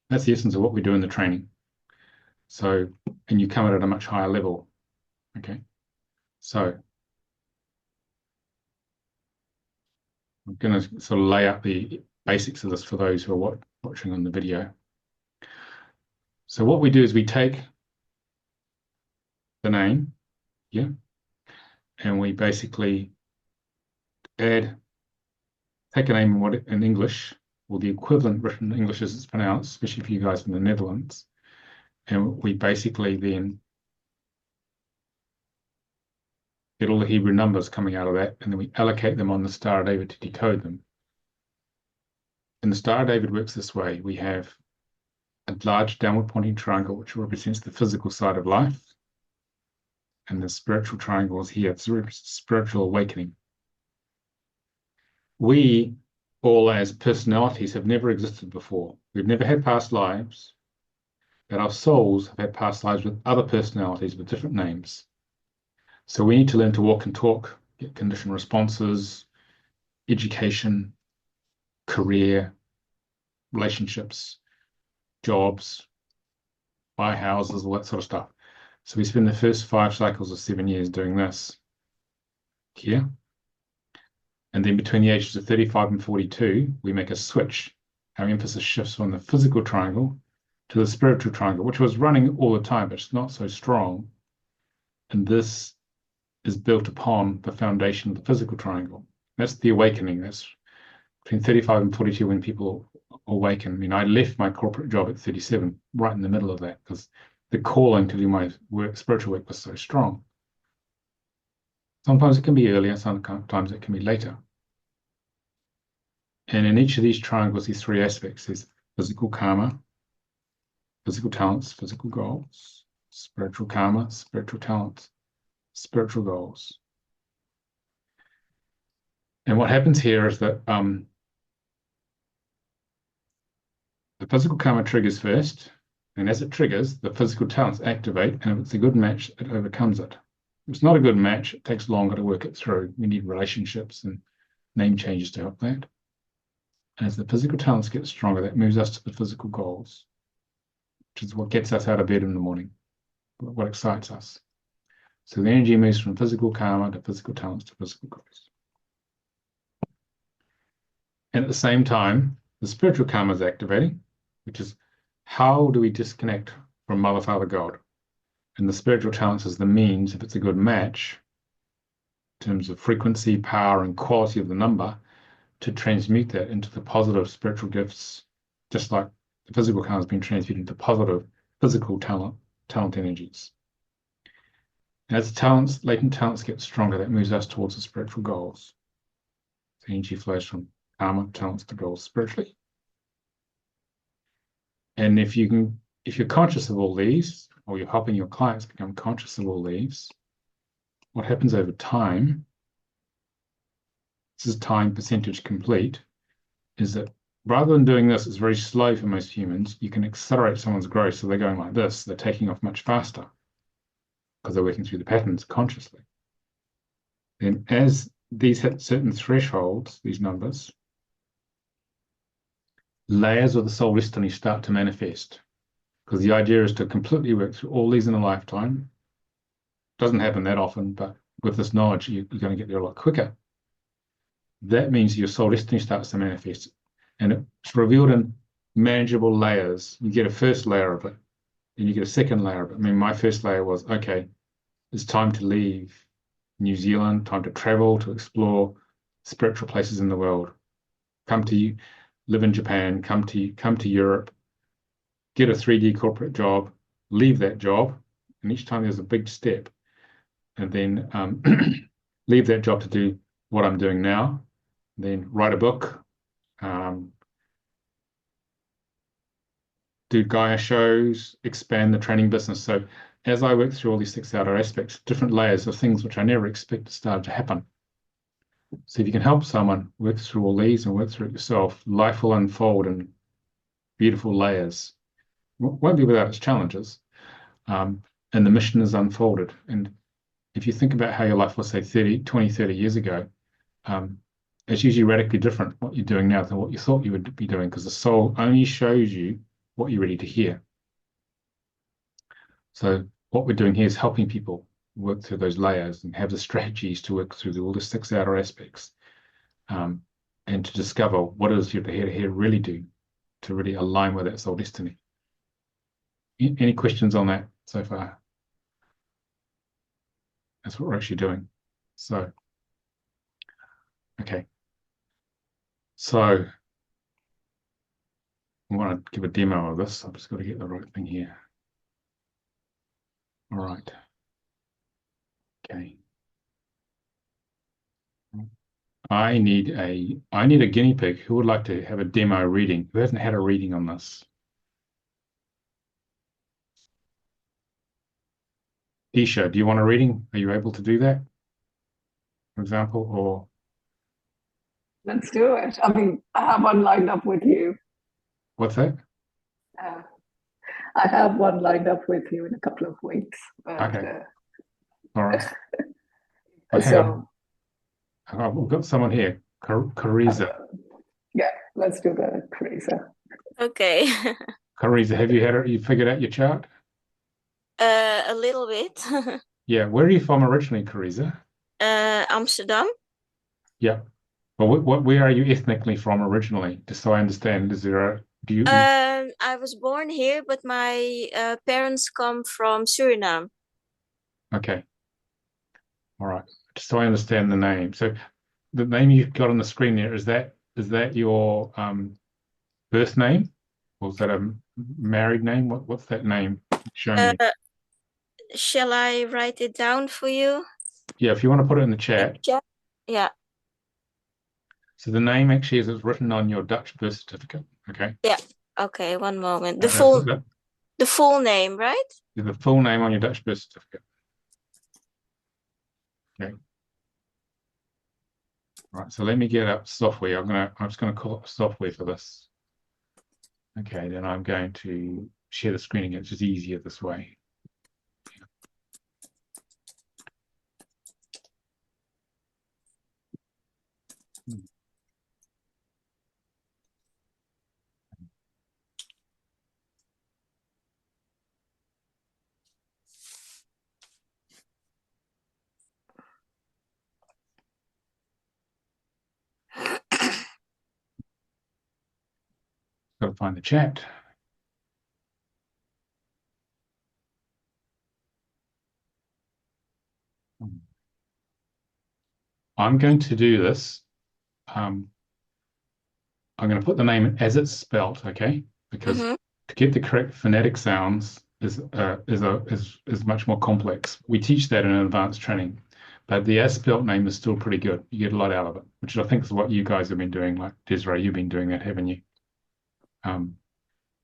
that's the essence of what we do in the training. So, and you come at a much higher level. Okay, so I'm going to sort of lay out the basics of this for those who are watching on the video. So what we do is we take the name, yeah, and we basically take a name in English, or the equivalent written in English as it's pronounced, especially for you guys in the Netherlands, and we basically then get all the Hebrew numbers coming out of that, and then we allocate them on the Star of David to decode them. And the Star of David works this way. We have a large downward pointing triangle, which represents the physical side of life. And the spiritual triangle is here. It's spiritual awakening. We all as personalities have never existed before. We've never had past lives, but our souls have had past lives with other personalities with different names. So we need to learn to walk and talk, get conditioned responses, education, career, relationships, jobs, buy houses, all that sort of stuff. So we spend the first 5 cycles of 7 years doing this here. And then between the ages of 35 and 42, we make a switch. Our emphasis shifts from the physical triangle to the spiritual triangle, which was running all the time, but it's not so strong. And this is built upon the foundation of the physical triangle. That's the awakening. That's between 35 and 42 when people awaken. I mean, I left my corporate job at 37, right in the middle of that, because the calling to do my spiritual work was so strong. Sometimes it can be earlier, sometimes it can be later. And in each of these triangles, these 3 aspects, there's physical karma, physical talents, physical goals, spiritual karma, spiritual talents. spiritual goals. And what happens here is that the physical karma triggers first, and as it triggers, the physical talents activate, and if it's a good match, it overcomes it. If it's not a good match, it takes longer to work it through. We need relationships and name changes to help that. And as the physical talents get stronger, that moves us to the physical goals, which is what gets us out of bed in the morning, what excites us. So the energy moves from physical karma to physical talents to physical goals. And at the same time, the spiritual karma is activating, which is how do we disconnect from Mother, Father, God? And the spiritual talents is the means, if it's a good match, in terms of frequency, power, and quality of the number, to transmute that into the positive spiritual gifts, just like the physical karma has been transmuted into positive physical talent energies. And as the talents, latent talents get stronger, that moves us towards the spiritual goals. The energy flows from karma talents to goals spiritually. And if you're conscious of all these, or you're helping your clients become conscious of all these, what happens over time, this is time percentage complete, is that rather than doing this, it's very slow for most humans, you can accelerate someone's growth. So they're going like this, they're taking off much faster because they're working through the patterns consciously. Then as these hit certain thresholds, these numbers, layers of the soul destiny start to manifest. Because the idea is to completely work through all these in a lifetime. Doesn't happen that often, but with this knowledge, you're going to get there a lot quicker. That means your soul destiny starts to manifest. And it's revealed in manageable layers. You get a first layer of it, then you get a second layer of it. I mean, my first layer was, okay, it's time to leave New Zealand, time to travel, to explore spiritual places in the world. Come to you, live in Japan, come to Europe, get a 3D corporate job, leave that job, and each time there's a big step, and then leave that job to do what I'm doing now, then write a book, do Gaia shows, expand the training business. So as I work through all these 6 outer aspects, different layers of things which I never expected started to happen. So if you can help someone work through all these and work through it yourself, life will unfold in beautiful layers. Won't be without its challenges. And the mission is unfolded. And if you think about how your life was, say, 20, 30 years ago, it's usually radically different what you're doing now than what you thought you would be doing, because the soul only shows you what you're ready to hear. So what we're doing here is helping people work through those layers and have the strategies to work through all the 6 outer aspects, and to discover what it is you're here to really do to really align with that soul destiny. Any questions on that so far? That's what we're actually doing. So, okay. So I want to give a demo of this. I've just got to get the right thing here. All right. Okay. I need a guinea pig. Who would like to have a demo reading? Who hasn't had a reading on this? Isha, do you want a reading? Are you able to do that, for example, or? Let's do it. I mean, I have one lined up with you. What's that? I have one lined up with you in a couple of weeks. But, okay. All right. We've got someone here, Cariza. Yeah, let's do the Cariza. Okay. Cariza, you figured out your chart? A little bit. Yeah, where are you from originally, Cariza? Amsterdam. Yeah. Well, where are you ethnically from originally? Just so I understand, I was born here, but my parents come from Suriname. Okay. All right. Just so I understand the name. So the name you've got on the screen there, is that your birth name? Or is that a married name? What's that name showing me? Shall I write it down for you? Yeah, if you want to put it in the chat. Yeah. So the name actually is written on your Dutch birth certificate. Okay. Yeah. Okay, one moment. The full name, right? The full name on your Dutch birth certificate. Okay. Right, so let me get up software. I'm just gonna call up software for this. Okay, then I'm going to share the screen again. It's just easier this way. Got to find the chat. I'm going to do this. I'm going to put the name as it's spelt, okay? Because to get the correct phonetic sounds is much more complex. We teach that in advanced training, but the as spelt name is still pretty good. You get a lot out of it, which I think is what you guys have been doing. Like Desiree, you've been doing that, haven't you?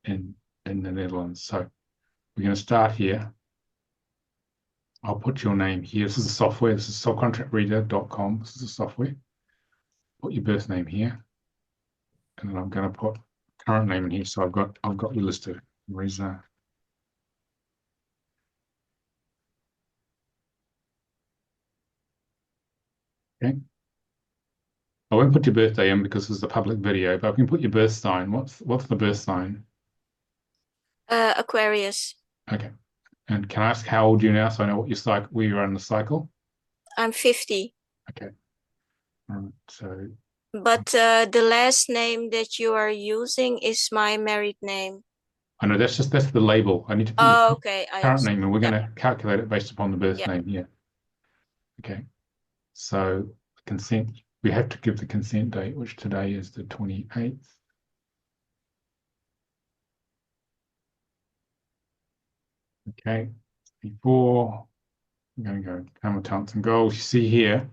In the Netherlands. So we're going to start here. I'll put your name here. This is the software. This is subcontractreader.com. This is the software. Put your birth name here. And then I'm going to put current name in here. So I've got you listed. Reza. Okay. I won't put your birthday in because this is a public video, but I can put your birth sign. What's the birth sign? Aquarius. Okay. And can I ask how old you now so I know what your cycle, where you are in the cycle? I'm 50. Okay. All right. So. But the last name that you are using is my married name. I know that's the label. I need to put your current name, and we're going to calculate it based upon the birth name here. Okay. So consent, we have to give the consent date, which today is the 28th. Okay. Before I'm going to go commandants and goals. You see here,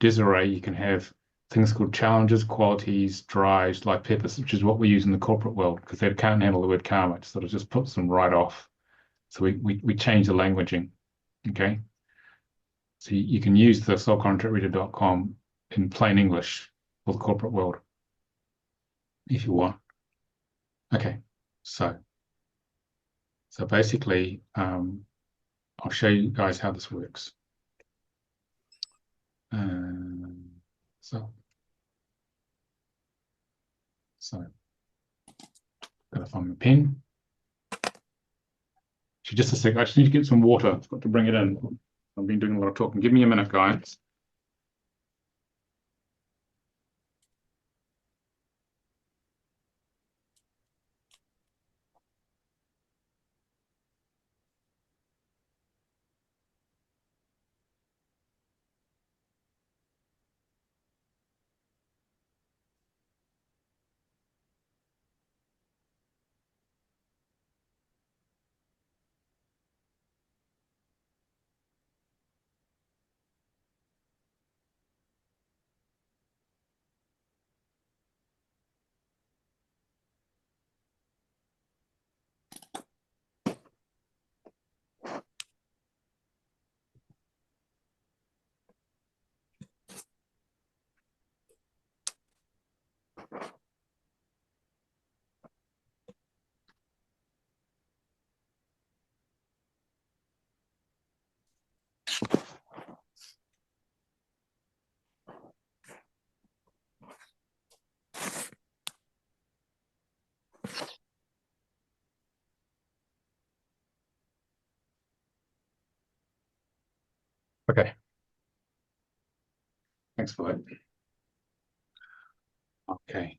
Desiree, you can have things called challenges, qualities, drives, like purpose, which is what we use in the corporate world because they can't handle the word karma. It sort of just puts them right off. So we change the languaging. Okay. So you can use the soulcontractreader.com in plain English for the corporate world if you want. Okay. So basically, I'll show you guys how this works. So gotta find my pen. Just a sec. I just need to get some water. I've got to bring it in. I've been doing a lot of talking. Give me a minute, guys. Okay. Thanks for that. Okay.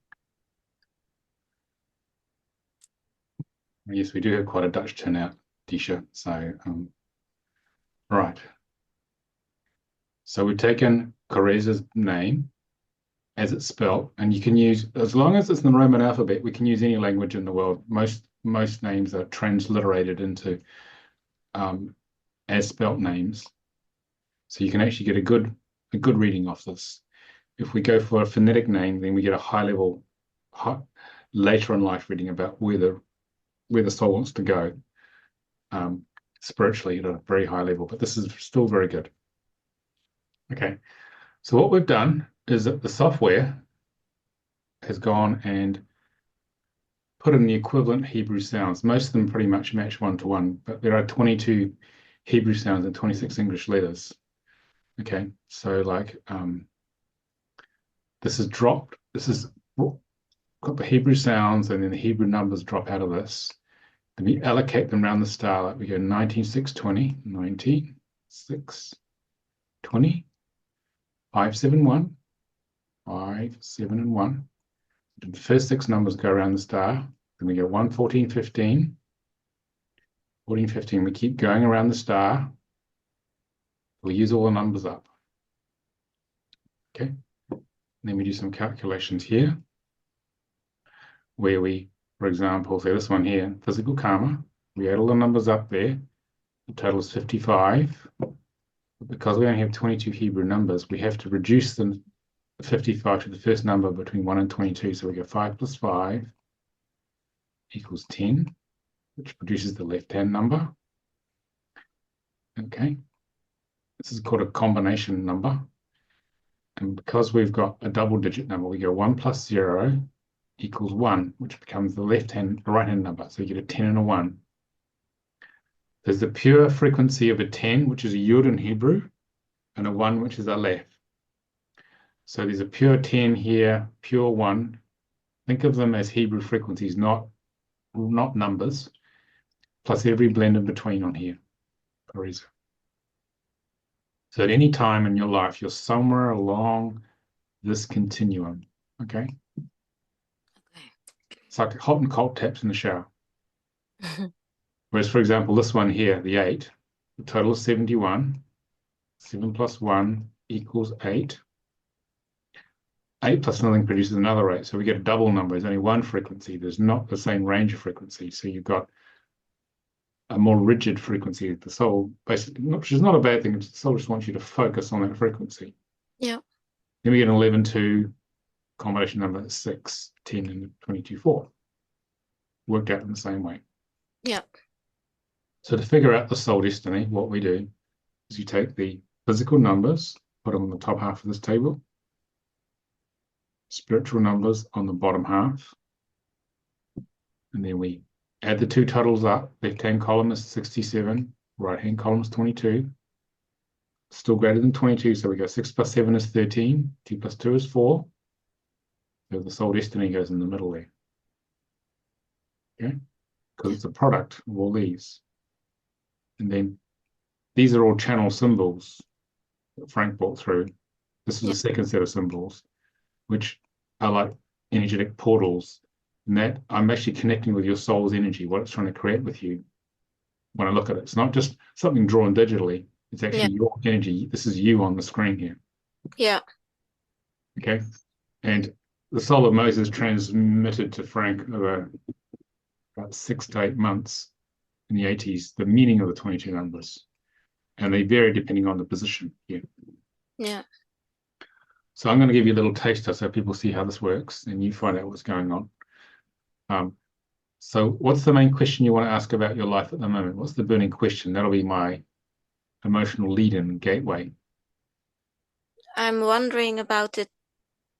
Yes, we do have quite a Dutch turnout, Disha. So, right. So we've taken Coreza's name as it's spelled, and you can use, as long as it's in the Roman alphabet, we can use any language in the world. Most names are transliterated into as spelt names. So you can actually get a good reading off this. If we go for a phonetic name, then we get a high level, later in life reading about where the soul wants to go spiritually at a very high level. But this is still very good. Okay. So what we've done is that the software has gone and put in the equivalent Hebrew sounds. Most of them pretty much match one to one, but there are 22 Hebrew sounds and 26 English letters. Okay, so like this is dropped. This is got the Hebrew sounds, and then the Hebrew numbers drop out of this. Then we allocate them around the star. Like we go 19, 6, 20, 19, 6, 20, 5, 7, 1, 5, 7, and 1. The first 6 numbers go around the star. Then we go 1, 14, 15, 14, 15. We keep going around the star. We'll use all the numbers up. Okay. And then we do some calculations here, where we, for example, say this one here, physical karma. We add all the numbers up there. The total is 55. But because we only have 22 Hebrew numbers, we have to reduce the 55 to the first number between 1 and 22. So we go 5 plus 5 equals 10, which produces the left-hand number. Okay. This is called a combination number. And because we've got a double-digit number, we go 1 plus 0 equals 1, which becomes the right-hand number. So you get a 10 and a 1. There's the pure frequency of a 10, which is a yud in Hebrew, and a 1, which is a aleph. So there's a pure 10 here, pure 1. Think of them as Hebrew frequencies, not numbers, plus every blend in between on here. So at any time in your life, you're somewhere along this continuum, okay? It's like hot and cold taps in the shower. Whereas, for example, this one here, the 8, the total is 71. 7 plus 1 equals 8. 8 plus nothing produces another 8. So we get a double number. There's only one frequency. There's not the same range of frequency. So you've got a more rigid frequency. The soul, basically, which is not a bad thing. The soul just wants you to focus on that frequency. Yeah. Then we get an 11, 2, combination number 6, 10, and 22, 4. Worked out in the same way. Yeah. So to figure out the soul destiny, what we do is you take the physical numbers, put them on the top half of this table, spiritual numbers on the bottom half, and then we add the two totals up. Left-hand column is 67, right-hand column is 22. Still greater than 22, so we go 6 plus 7 is 13, 2 plus 2 is 4. So the soul destiny goes in the middle there. Okay? Because it's a product of all these. And then these are all channel symbols that Frank brought through. This is the second set of symbols, which are like energetic portals. And that I'm actually connecting with your soul's energy, what it's trying to create with you. When I look at it, it's not just something drawn digitally. It's actually your energy. This is you on the screen here. Yeah. Okay. And the soul of Moses transmitted to Frank over about 6 to 8 months in the 80s, the meaning of the 22 numbers. And they vary depending on the position here. Yeah. So I'm going to give you a little taster so people see how this works and you find out what's going on. So what's the main question you want to ask about your life at the moment? What's the burning question? That'll be my emotional lead-in gateway. I'm wondering about the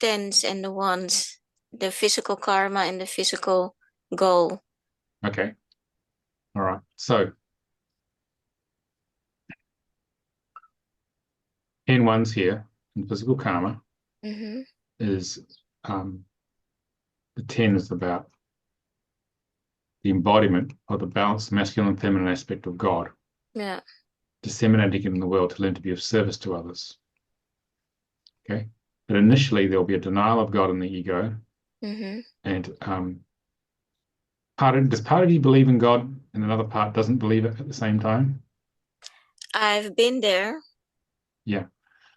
10s and the 1s, the physical karma and the physical goal. Okay. All right. So 10 ones here in physical karma is the 10 is about the embodiment of the balanced masculine and feminine aspect of God. Yeah. Disseminating it in the world to learn to be of service to others. Okay. But initially there'll be a denial of God in the ego. And does part of you believe in God and another part doesn't believe it at the same time? I've been there. Yeah.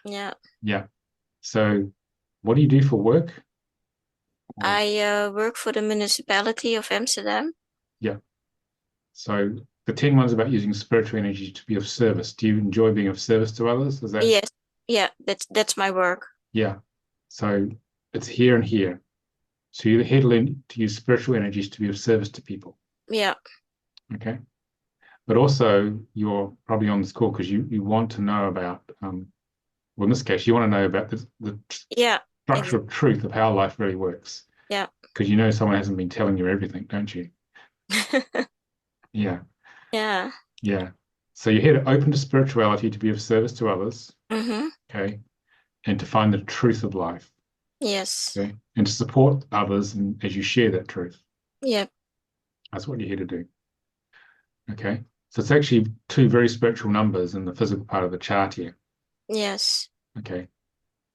Yeah. Yeah. So what do you do for work? I work for the municipality of Amsterdam. Yeah. So the 10 ones about using spiritual energy to be of service. Do you enjoy being of service to others? Is that? Yes. Yeah, that's my work. Yeah. So it's here and here. So you're here to learn to use spiritual energies to be of service to people. Yeah. Okay. But also you're probably on this call because you want to know about well, in this case, you want to know about the Yeah. structure of truth of how life really works. Yeah. Because you know someone hasn't been telling you everything, don't you? Yeah. Yeah. Yeah. So you're here to open to spirituality, to be of service to others, Mm-hmm. okay, and to find the truth of life, Yes. okay, and to support others as you share that truth. Yep. That's what you're here to do. Okay. So it's actually two very spiritual numbers in the physical part of the chart here. Yes. Okay.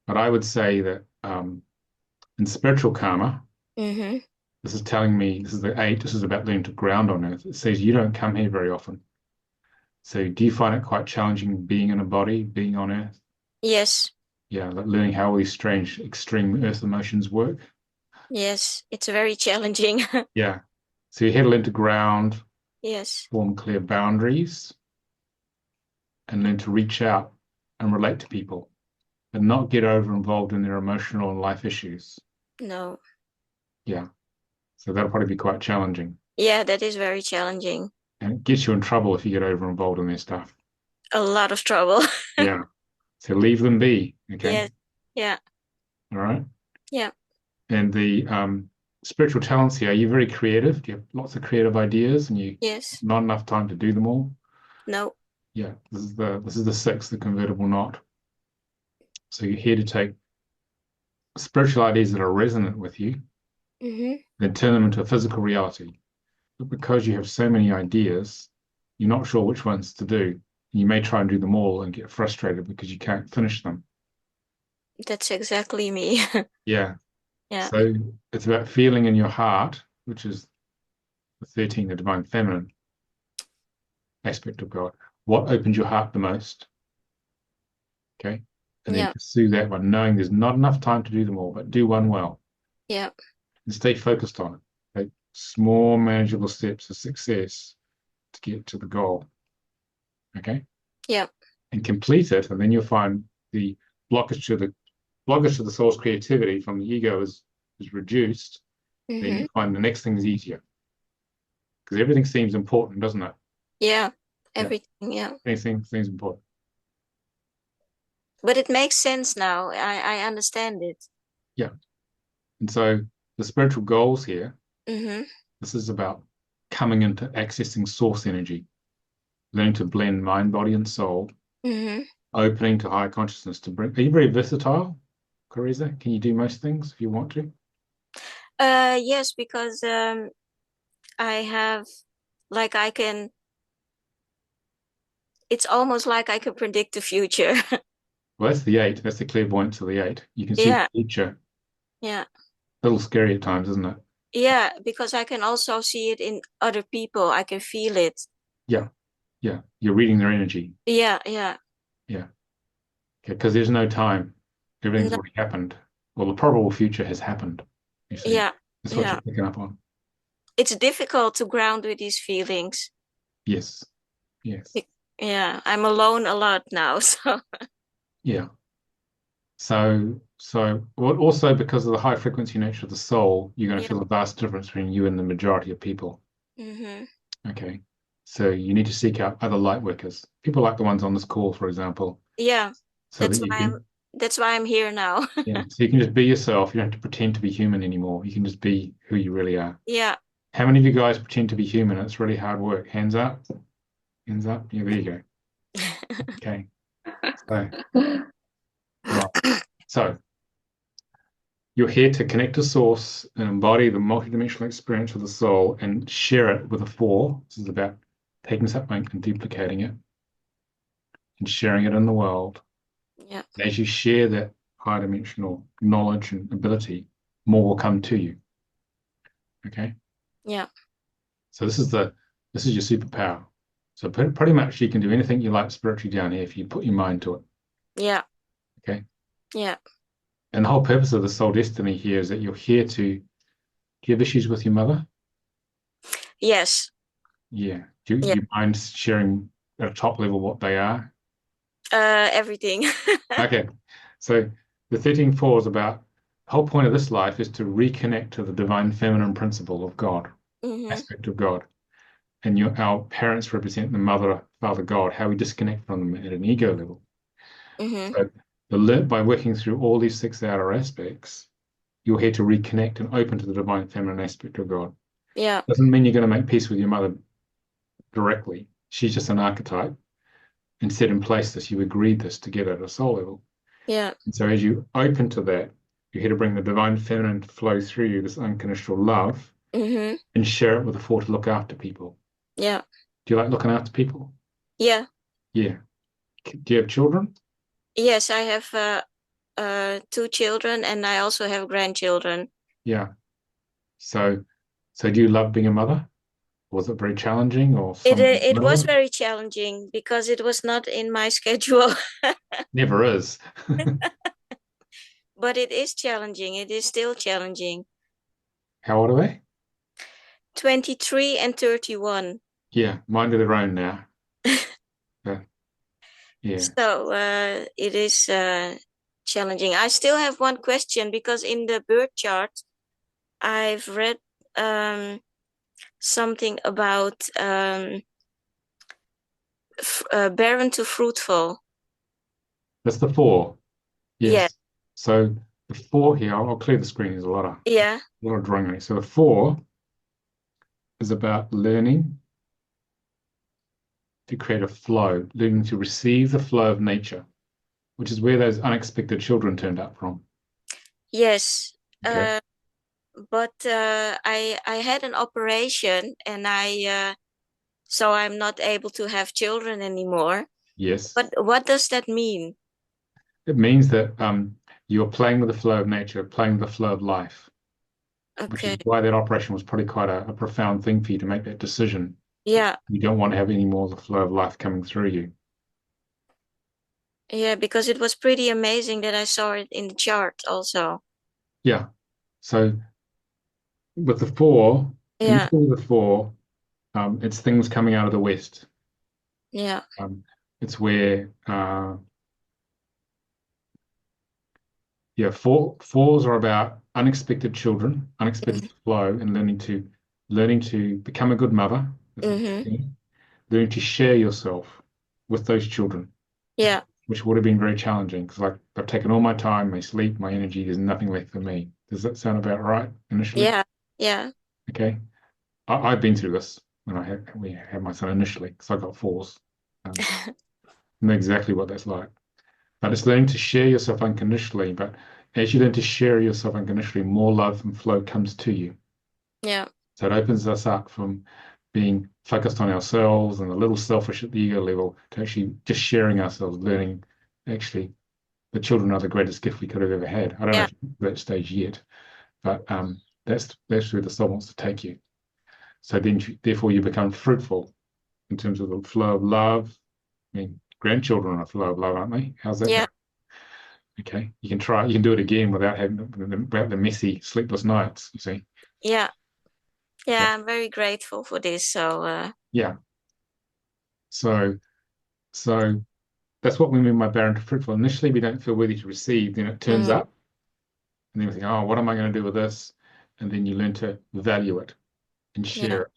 But I would say that in spiritual karma, Mm-hmm. this is telling me this is the 8, this is about learning to ground on earth. It says you don't come here very often. So do you find it quite challenging being in a body, being on earth? Yes. Yeah, like learning how all these strange, extreme earth emotions work. Yes. It's very challenging. Yeah. So you're here to learn to ground, Yes. form clear boundaries, and learn to reach out and relate to people and not get over involved in their emotional and life issues. No. Yeah. So that'll probably be quite challenging. Yeah, that is very challenging. And it gets you in trouble if you get over involved in their stuff. A lot of trouble. Yeah. So leave them be. Okay. Yes. Yeah. All right. Yeah. And the spiritual talents here, are you very creative? Do you have lots of creative ideas and you Yes. not enough time to do them all? No. Yeah. This is the 6, the convertible knot. So you're here to take spiritual ideas that are resonant with you, Mm-hmm. then turn them into a physical reality. But because you have so many ideas, you're not sure which ones to do. You may try and do them all and get frustrated because you can't finish them. That's exactly me. Yeah. Yeah. So it's about feeling in your heart, which is the 13, the divine feminine aspect of God. What opens your heart the most? Okay. And then Yeah. pursue that one, knowing there's not enough time to do them all, but do one well. Yeah. And stay focused on it. Take small, manageable steps of success to get to the goal. Okay. Yeah. And complete it, and then you'll find the blockage to the soul's creativity from the ego is reduced. Then Mm-hmm. you find the next thing is easier. Because everything seems important, doesn't it? Yeah. Everything. Yeah. Anything seems important. But it makes sense now. I understand it. Yeah. And so the spiritual goals here, Mm-hmm. this is about coming into accessing source energy, learning to blend mind, body, and soul, Mm-hmm. opening to higher consciousness to bring. Are you very versatile, Carissa? Can you do most things if you want to? Yes, because I have I can, it's almost like I can predict the future. Well, that's the 8. That's the clairvoyance of the 8. You can see Yeah. the future. Yeah. A little scary at times, isn't it? Yeah, because I can also see it in other people. I can feel it. Yeah. Yeah. You're reading their energy. Yeah, yeah. Yeah. Okay. Because there's no time. Everything's No, already happened. Well, the probable future has happened. You see. yeah, That's what yeah. you're picking up on. It's difficult to ground with these feelings. Yes. Yes. Yeah, I'm alone a lot now, so Yeah. So also because of the high frequency nature of the soul, you're going to yeah. feel a vast difference between you and the majority of people. Mm-hmm. Okay. So you need to seek out other light workers, people like the ones on this call, for example, Yeah, so that you can, that's why I'm here now. yeah, so you can just be yourself. You don't have to pretend to be human anymore. You can just be who you really are. Yeah. How many of you guys pretend to be human? It's really hard work. Hands up. Hands up. Yeah, there you go. Okay. So, right. So you're here to connect to source and embody the multidimensional experience of the soul and share it with a 4. This is about taking something and duplicating it and sharing it in the world. Yeah. And as you share that high dimensional knowledge and ability, more will come to you. Okay. Yeah. So this is your superpower. So pretty much you can do anything you like spiritually down here if you put your mind to it. Yeah. Okay. Yeah. And the whole purpose of the soul destiny here is that you're here to. Do you have issues with your mother? Yes. Yeah. Do Yeah. you mind sharing at a top level what they are? Everything. Okay. So the 13-4 is about the whole point of this life is to reconnect to the divine feminine principle of God, Mm-hmm. aspect of God. And our parents represent the mother, father, God, how we disconnect from them at an ego level. Mm-hmm. So By working through all these 6 outer aspects, you're here to reconnect and open to the divine feminine aspect of God. Yeah. Doesn't mean you're going to make peace with your mother directly. She's just an archetype. And set in place this, you agreed this together at a soul level. Yeah. And so as you open to that, you're here to bring the divine feminine to flow through you, this unconditional love, and share it with the 4 to look after people. Yeah. Do you like looking after people? Yeah. Yeah. Do you have children? Yes, I have 2 children, and I also have grandchildren. Yeah. So do you love being a mother? Was it very challenging or something? It was very challenging because it was not in my schedule. Never is. But it is challenging. It is still challenging. How old are they? 23 and 31. Yeah, mind of their own now. Yeah. So it is challenging. I still have one question because in the birth chart, I've read something about barren to fruitful. That's the 4. Yes. Yeah. So the 4 here, I'll clear the screen. There's a lot of drawing on it. So the 4 is about learning to create a flow, learning to receive the flow of nature, which is where those unexpected children turned up from. Yes. Okay. But I had an operation, and so I'm not able to have children anymore. Yes. But what does that mean? It means that you're playing with the flow of nature, playing with the flow of life, which is Okay. why that operation was probably quite a profound thing for you to make that decision. Yeah. You don't want to have any more of the flow of life coming through you. Yeah, because it was pretty amazing that I saw it in the chart also. Yeah. So with the 4, Yeah. initially the 4, it's things coming out of the West. Yeah. It's where fours are about unexpected children, unexpected flow, and learning to become a good mother, learning to share yourself with those children. Yeah. Which would have been very challenging because I've taken all my time, my sleep, my energy. There's nothing left for me. Does that sound about right initially? Yeah. Yeah. Okay. I've been through this when we had my son initially because I got 4s. I know exactly what that's like. But it's learning to share yourself unconditionally. But as you learn to share yourself unconditionally, more love and flow comes to you. Yeah. So it opens us up from being focused on ourselves and a little selfish at the ego level to actually just sharing ourselves, learning actually the children are the greatest gift we could have ever had. I don't know if you're at that stage yet, but that's where the soul wants to take you. So then, therefore, you become fruitful in terms of the flow of love. I mean, grandchildren are a flow of love, aren't they? How's that? Yeah. Okay, you can try. You can do it again without the messy, sleepless nights. You see. Yeah. Yeah, I'm very grateful for this. So yeah. So that's what we mean by barren to fruitful. Initially, we don't feel worthy to receive. Then it turns up, and then we think, "Oh, what am I going to do with this?" And then you learn to value it and share it.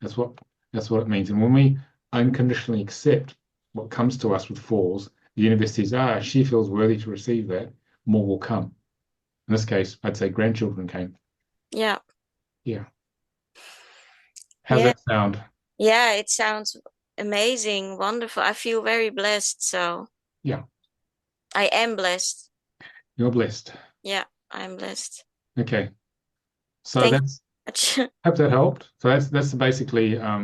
That's what it means. And when we unconditionally accept what comes to us with 4s, the universe says, she feels worthy to receive that. More will come. In this case, I'd say grandchildren came. Yeah. Yeah. How's that sound? Yeah, it sounds amazing, wonderful. I feel very blessed. So yeah, I am blessed. You're blessed. Yeah, I'm blessed. Okay. So Thank that's you. hope that helped. So that's basically a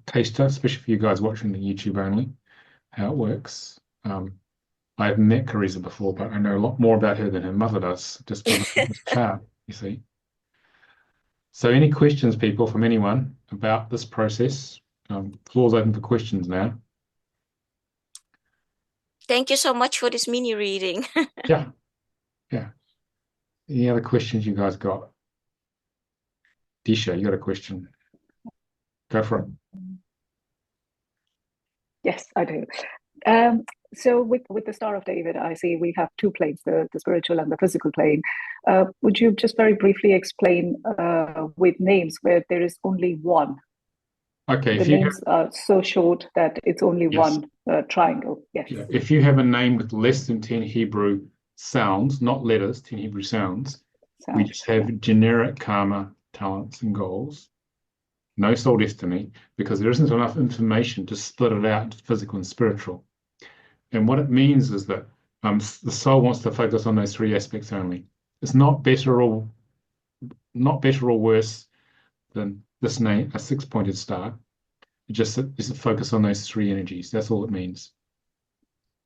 taster, especially for you guys watching the YouTube only, how it works. I've met Carissa before, but I know a lot more about her than her mother does, just from this chart, you see. So any questions, people, from anyone about this process? Floor's open for questions now. Thank you so much for this mini reading. Yeah. Any other questions you guys got? Disha, you got a question? Go for it. Yes, I do. So with the Star of David, I see we have 2 planes, the spiritual and the physical plane. Would you just very briefly explain with names where there is only one? Okay, The if you have, names are so short that it's only yes, one triangle. Yes. yeah, if you have a name with less than 10 Hebrew sounds, not letters, 10 Hebrew sounds, we Sounds. just Yeah. have generic karma, talents, and goals. No soul destiny, because there isn't enough information to split it out into physical and spiritual. And what it means is that the soul wants to focus on those three aspects only. It's not better or worse than this name, a six-pointed star. It just is a focus on those three energies. That's all it means.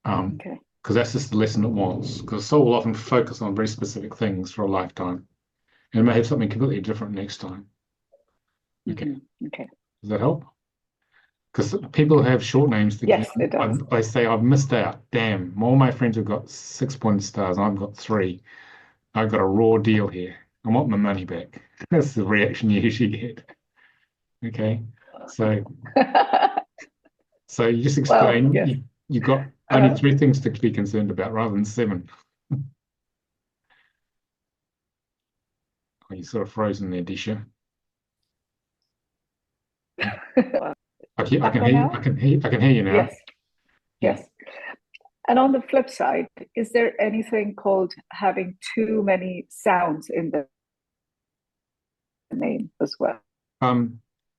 Okay. Because that's just the lesson it wants. Because the soul will often focus on very specific things for a lifetime, and it may have something completely different next time. Okay, Okay. does that help? Because people who have short names thinking, Yes, it does. I say, I've missed out. Damn, all my friends have got six-pointed stars, and I've got three. I've got a raw deal here. I want my money back. That's the reaction you usually get. Okay, so you just Well, explain yes. you've got only three things to be concerned about rather than seven. Oh, you're sort of frozen there, Disha. I can Better hear you. now? I can hear you now. Yes. Yeah. Yes. And on the flip side, is there anything called having too many sounds in the name as well?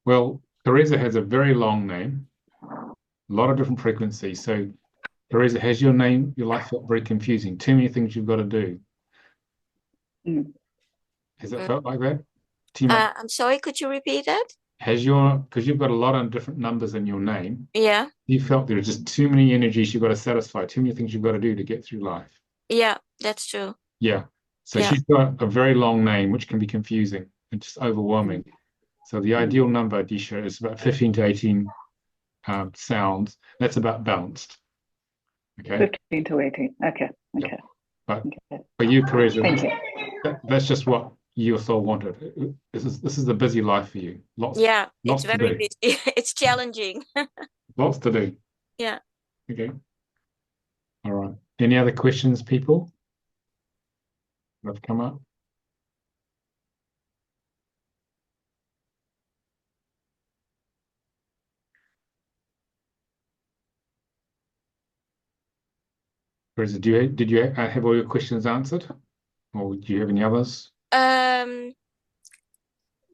Well, Teresa has a very long name, a lot of different frequencies. So, Teresa, has your life felt very confusing? Too many things you've got to do. Mm. Has it felt like that? Too much? I'm sorry, could you repeat that? Because you've got a lot of different numbers in your name, Yeah, you felt there are just too many energies you've got to satisfy, too many things you've got to do to get through life. yeah, that's true. Yeah. So Yeah. she's got a very long name, which can be confusing and just overwhelming. So the ideal number, Disha, is about 15 to 18 sounds. That's about balanced. Okay. 15 to 18. Okay. Yeah. Okay. But Okay. for you, Teresa, Thank you. that's just what your soul wanted. This is a busy life for you. Yeah, it's Lots to very do. busy. It's challenging. Lots to do. Yeah. Okay. All right. Any other questions, people? That have come up? Teresa, did you have all your questions answered? Or do you have any others? Um,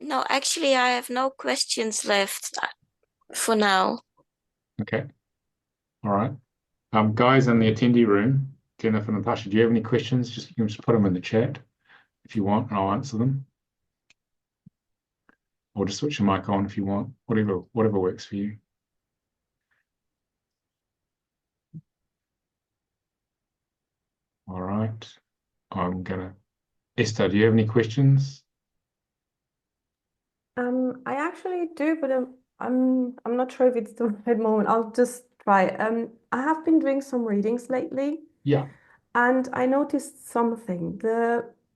no, actually, I have no questions left for now. Okay. All right. Guys in the attendee room, Jennifer and Natasha, do you have any questions? You can just put them in the chat if you want, and I'll answer them. Or just switch your mic on if you want, whatever works for you. All right. Esther, do you have any questions? I actually do, but I'm not sure if it's the right moment. I'll just try. I have been doing some readings lately, Yeah. and I noticed something.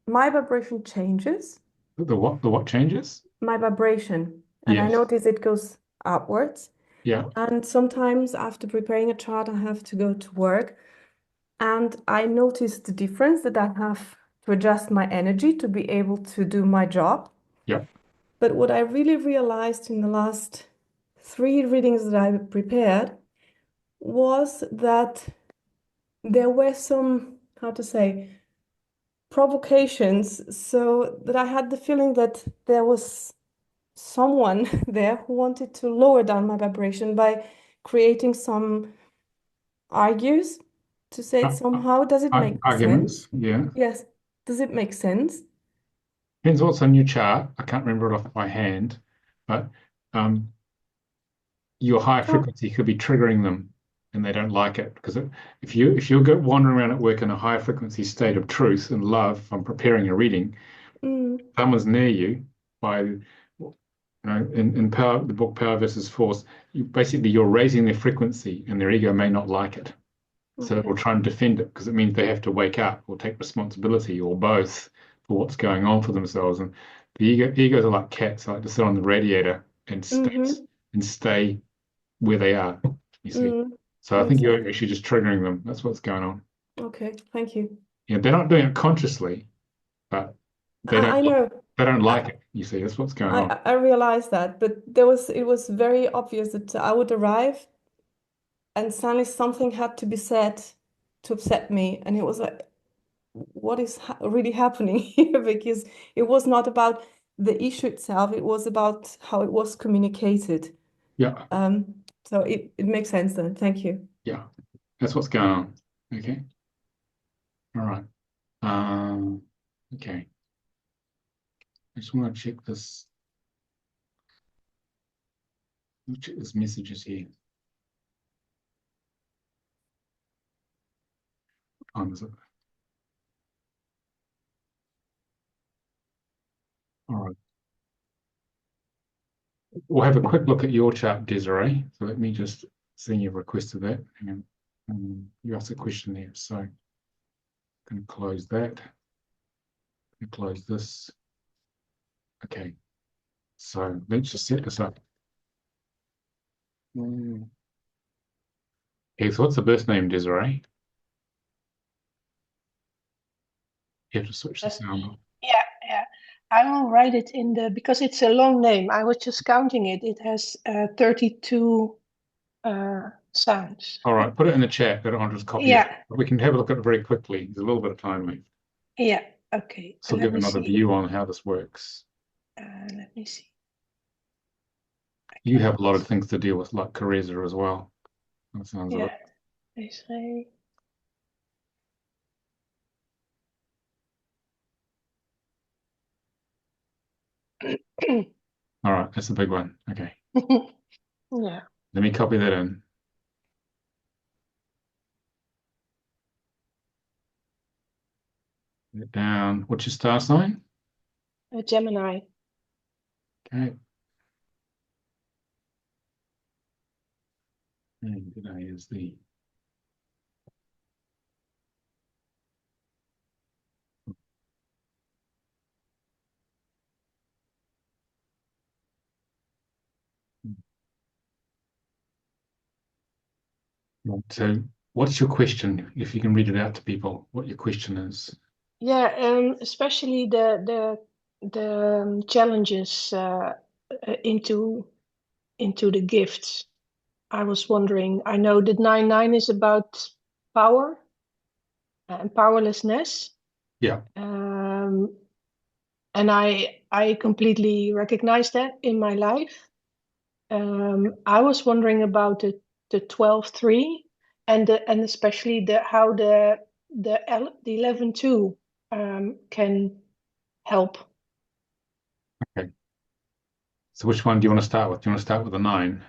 My vibration changes. The what changes? My vibration, and I Yes. notice it goes upwards. Yeah. And sometimes after preparing a chart, I have to go to work, and I notice the difference that I have to adjust my energy to be able to do my job. Yeah. But what I really realized in the last 3 readings that I prepared was that there were some, how to say, provocations, so that I had the feeling that there was someone there who wanted to lower down my vibration by creating some argues, to say it somehow. Does it make sense? Arguments. Yeah. Yes. Does it make sense? Depends what's on your chart. I can't remember it off by hand, but um, your high Oh, frequency could be triggering them and they don't like it because if you go wandering around at work in a high frequency state of truth and love from preparing a reading, mm, someone's near you by in power, the book Power versus Force, you're raising their frequency and their ego may not like it. So it will okay. try and defend it because it means they have to wake up or take responsibility or both for what's going on for themselves. And the egos are like cats, like to sit on the radiator and Mm-hmm. stay where they are, you see. Mm, So I think makes you're sense. actually just triggering them. That's what's going on. Okay, thank you. Yeah, they're not doing it consciously, but they don't I know. They don't like it. You see, that's what's going on. I realized that, but it was very obvious that I would arrive and suddenly something had to be said to upset me. And it was like, what is really happening here? Because it was not about the issue itself, it was about how it was communicated. Yeah, So it makes sense then. Thank you. yeah, that's what's going on. Okay, all right. Okay. I just want to check this. Check this messages here. What time is it? All right. We'll have a quick look at your chart, Desiree. So let me just see you've requested that. Hang on. You asked a question there. So I'm going to close that. Close this. Okay. So let's just set this up. Okay, so what's the birth name, Desiree? You have to switch the sound on. Yeah. I will write it in because it's a long name. I was just counting it. It has 32 sounds. All right, put it in the chat. I don't want to just copy it. But we can have a look at it very quickly. There's a little bit of time left. Yeah, okay. So give another view on how this works. Let me see. You have a lot of things to deal with, like Careza as well. That sounds Yeah. They say. All right, that's a big one. Okay. Yeah. Let me copy that in. Put it down. What's your star sign? Gemini. Okay. And today is the So what's your question? If you can read it out to people, what your question is. Yeah, especially the challenges into the gifts. I was wondering, I know that 9-9 is about power and powerlessness. Yeah. And I completely recognize that in my life. I was wondering about the 12-3 and especially how the 11-2 can help. Okay. So which one do you want to start with? Do you want to start with the 9?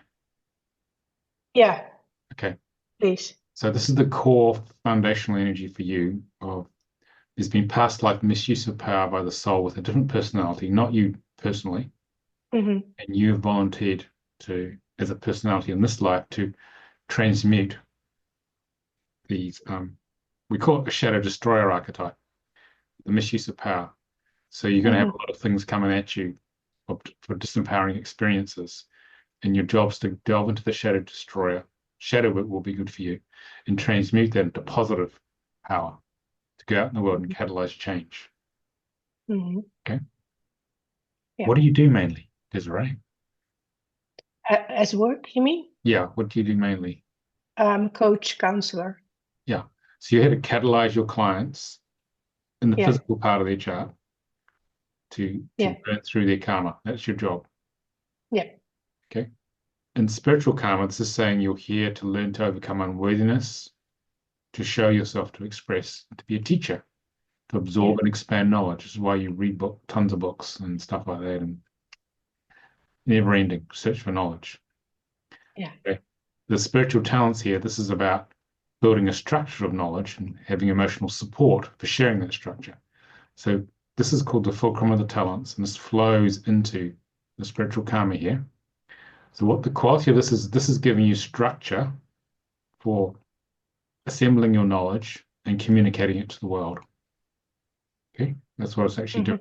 Yeah. Okay. Please. So this is the core foundational energy for you of there's been past life misuse of power by the soul with a different personality, not you personally. Mm-hmm. And you have volunteered to, as a personality in this life, to transmute these, we call it the shadow destroyer archetype, the misuse of power. So you're going to have a lot of things coming at you for disempowering experiences. And your job's to delve into the shadow destroyer. Shadow work will be good for you and transmute that into positive power to go out in the world and catalyze change. Mm-hmm. Okay. Yeah. What do you do mainly, Desiree? As work, you mean? Yeah. What do you do mainly? Coach, counselor. Yeah. So you had to catalyze your clients in the Yeah. physical part of their chart to burn through their karma. That's your job. Yeah. Okay. In spiritual karma, this is saying you're here to learn to overcome unworthiness, to show yourself, to express, to be a teacher, to absorb and expand knowledge. This is why you read tons of books and stuff like that, and never-ending search for knowledge. Yeah. Okay. The spiritual talents here, this is about building a structure of knowledge and having emotional support for sharing that structure. So this is called the fulcrum of the talents, and this flows into the spiritual karma here. So what the quality of this is giving you structure for assembling your knowledge and communicating it to the world. Okay, that's what it's actually doing.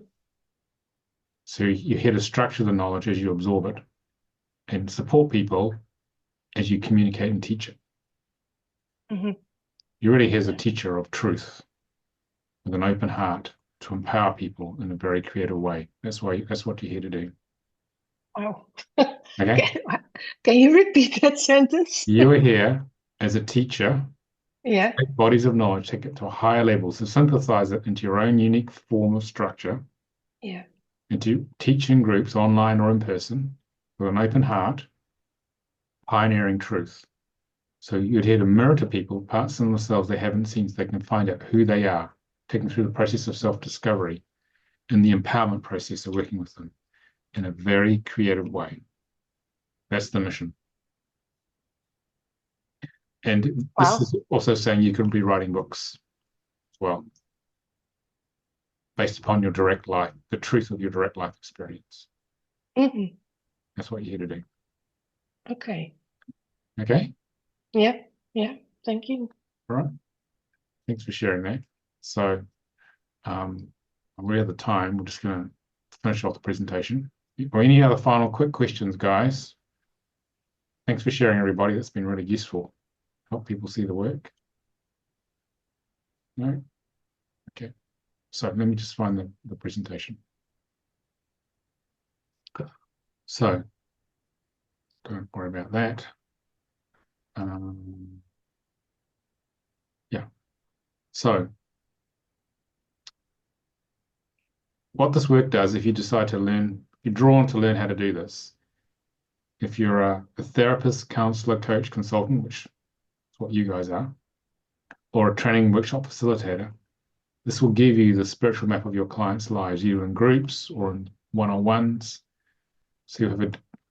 So you're here to structure the knowledge as you absorb it and support people as you communicate and teach it. You're really here as a teacher of truth with an open heart to empower people in a very creative way. That's what you're here to do. Wow. Okay? Can you repeat that sentence? You are here as a teacher, Yeah. take bodies of knowledge, take it to a higher level, so synthesize it into your own unique form of structure, Yeah. into teaching groups online or in person with an open heart, pioneering truth. So you're here to mirror to people parts of themselves they haven't seen so they can find out who they are, taking through the process of self-discovery and the empowerment process of working with them in a very creative way. That's the mission. And this Wow. is also saying you can be writing books as well, based upon your direct life, the truth of your direct life experience. Mhm. That's what you're here to do. Okay. Okay? Yeah. Yeah. Thank you. All right. Thanks for sharing that. So we're at the time. We're just going to finish off the presentation. Or any other final quick questions, guys? Thanks for sharing, everybody. That's been really useful. Help people see the work. No? Okay. So let me just find the presentation. So don't worry about that. Yeah. So what this work does, if you decide to learn, you're drawn to learn how to do this. If you're a therapist, counselor, coach, consultant, which is what you guys are, or a training workshop facilitator, this will give you the spiritual map of your clients' lives, either in groups or in one-on-ones. So you have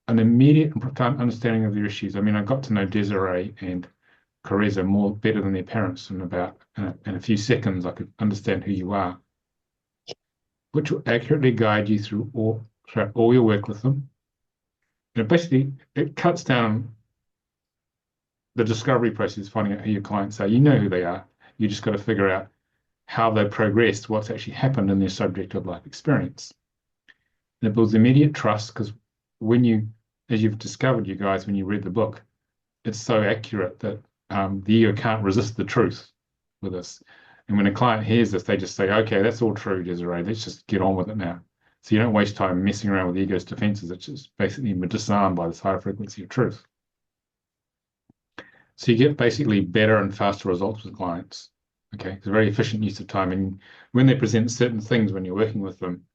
an immediate and profound understanding of their issues. I mean, I got to know Desiree and Careza more better than their parents in a few seconds. I could understand who you are, which will accurately guide you throughout all your work with them. And basically, it cuts down the discovery process, finding out who your clients are. You know who they are. You just got to figure out how they progressed, what's actually happened in their subject of life experience. And it builds immediate trust because as you've discovered, you guys, when you read the book, it's so accurate that the ego can't resist the truth with us. And when a client hears this, they just say, okay, that's all true, Desiree. Let's just get on with it now. So you don't waste time messing around with the ego's defenses. It's just basically disarmed by this higher frequency of truth. So you get basically better and faster results with clients. Okay, it's a very efficient use of time. And when they present certain things when you're working with them,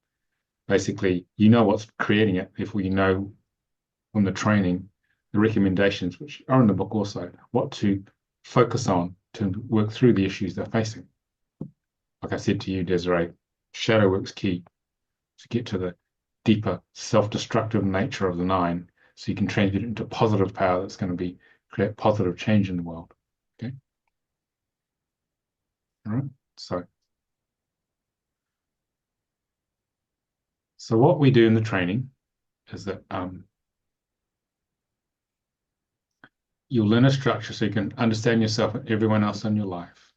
basically, you know what's creating it. Therefore, you know from the training, the recommendations, which are in the book also, what to focus on to work through the issues they're facing. Like I said to you, Desiree, shadow work's key to get to the deeper self-destructive nature of the nine, so you can transmute it into positive power that's going to create positive change in the world. Okay. All right. So what we do in the training is that you'll learn a structure so you can understand yourself and everyone else in your life.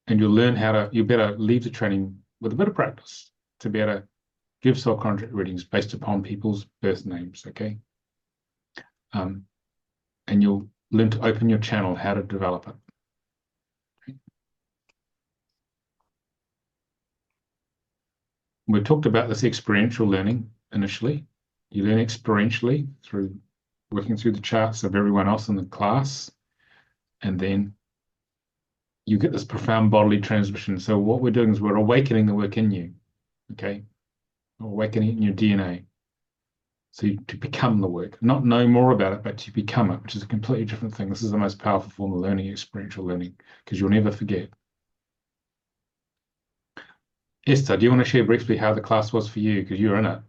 And you'll learn you better leave the training with a bit of practice to be able to give soul contract readings based upon people's birth names, okay? And you'll learn to open your channel, how to develop it. Okay? We talked about this experiential learning initially. You learn experientially through working through the charts of everyone else in the class, and then you get this profound bodily transmission. So what we're doing is we're awakening the work in you, okay? Awakening it in your DNA. So to become the work, not know more about it, but to become it, which is a completely different thing. This is the most powerful form of learning, experiential learning, because you'll never forget. Esther, do you want to share briefly how the class was for you? Because you're in it.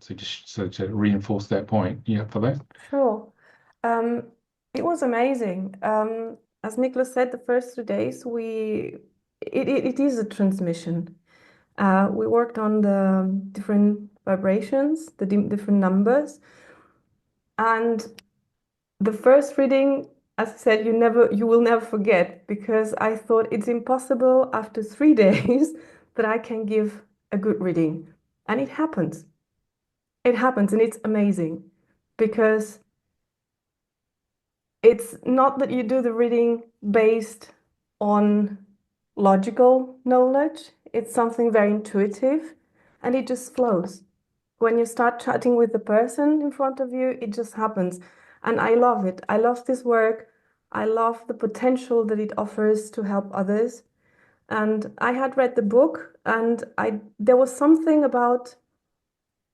So to reinforce that point, you up for that? Sure. It was amazing. As Nicolas said, the first 2 days it is a transmission. We worked on the different vibrations, the different numbers, and the first reading, as I said, you will never forget, because I thought it's impossible after 3 days that I can give a good reading, and it happens. It happens, and it's amazing, because it's not that you do the reading based on logical knowledge. It's something very intuitive and it just flows. When you start chatting with the person in front of you, it just happens. And I love it. I love this work. I love the potential that it offers to help others. And I had read the book, and there was something about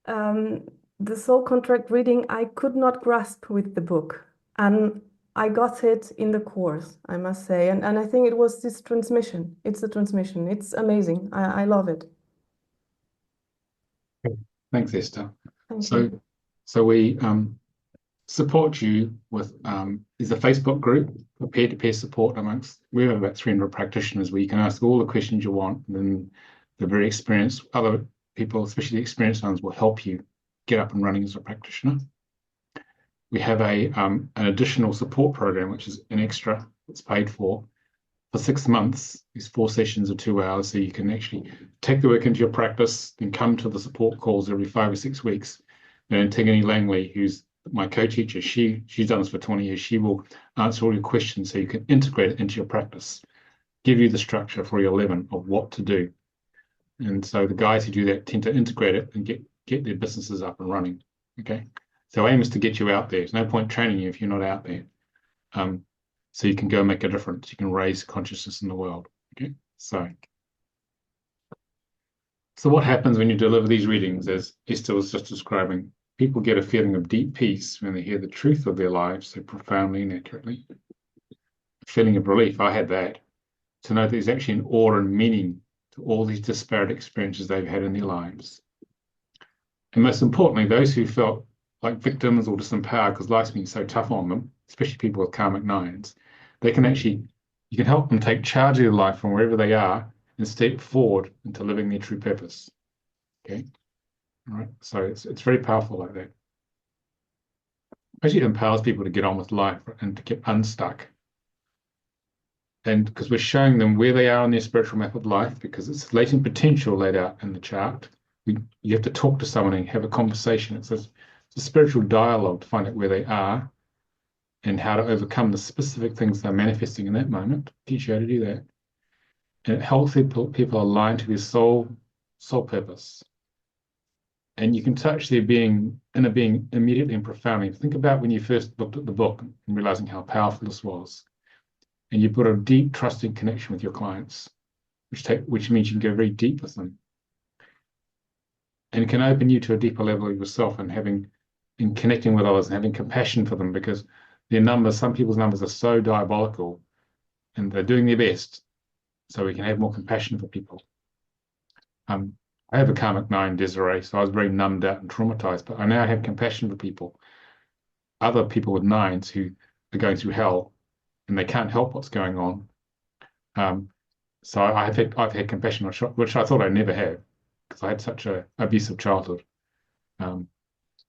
the soul contract reading I could not grasp with the book. And I got it in the course, I must say. And I think it was this transmission. It's a transmission. It's amazing. I love it. Thanks, Esther. Thank So, you. so we support you with there's a Facebook group for peer-to-peer support amongst, we have about 300 practitioners where you can ask all the questions you want, and then the very experienced other people, especially the experienced ones, will help you get up and running as a practitioner. We have an additional support program, which is an extra that's paid for 6 months. These 4 sessions of 2 hours, so you can actually take the work into your practice and come to the support calls every 5 or 6 weeks. And Antigone Langley, who's my co-teacher, she's done this for 20 years. She will answer all your questions so you can integrate it into your practice, give you the structure for your 11 of what to do. And so the guys who do that tend to integrate it and get their businesses up and running. Okay, so aim is to get you out there. There's no point training you if you're not out there. So you can go make a difference. You can raise consciousness in the world. Okay, so what happens when you deliver these readings, as Esther was just describing? People get a feeling of deep peace when they hear the truth of their lives so profoundly and accurately. A feeling of relief. I had that, to know there's actually an awe and meaning to all these disparate experiences they've had in their lives. And most importantly, those who felt like victims or disempowered because life's been so tough on them, especially people with karmic 9s, you can help them take charge of their life from wherever they are and step forward into living their true purpose. Okay, all right. So it's very powerful like that. Actually, it empowers people to get on with life and to get unstuck. And because we're showing them where they are on their spiritual map of life, because it's latent potential laid out in the chart. You have to talk to someone and have a conversation. It's a spiritual dialogue to find out where they are and how to overcome the specific things they're manifesting in that moment. Teach you how to do that. And it helps people align to their soul purpose. And you can touch their inner being immediately and profoundly. Think about when you first looked at the book and realizing how powerful this was. And you put a deep, trusting connection with your clients, which means you can go very deep with them. And it can open you to a deeper level of yourself and connecting with others and having compassion for them, because some people's numbers are so diabolical and they're doing their best. So we can have more compassion for people. I have a karmic 9, Desiree, so I was very numbed out and traumatized, but I now have compassion for people, other people with 9s who are going through hell and they can't help what's going on. So I've had compassion, which I thought I'd never have, because I had such an abusive childhood. But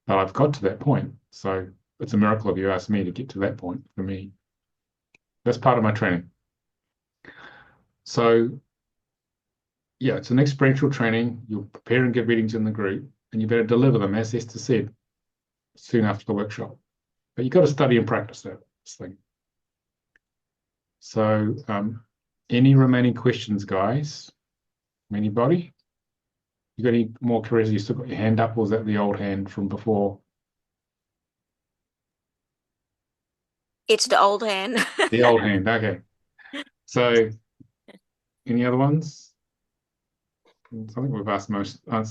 I've got to that point. So it's a miracle if you ask me to get to that point for me. That's part of my training. So yeah, it's an experiential training. You'll prepare and give readings in the group, and you better deliver them, as Esther said, soon after the workshop. But you've got to study and practice this thing. So any remaining questions, guys? Anybody? You got any more queries? You still got your hand up, or was that the old hand from before? It's the old hand. The old hand, okay. So any other ones? I think we've answered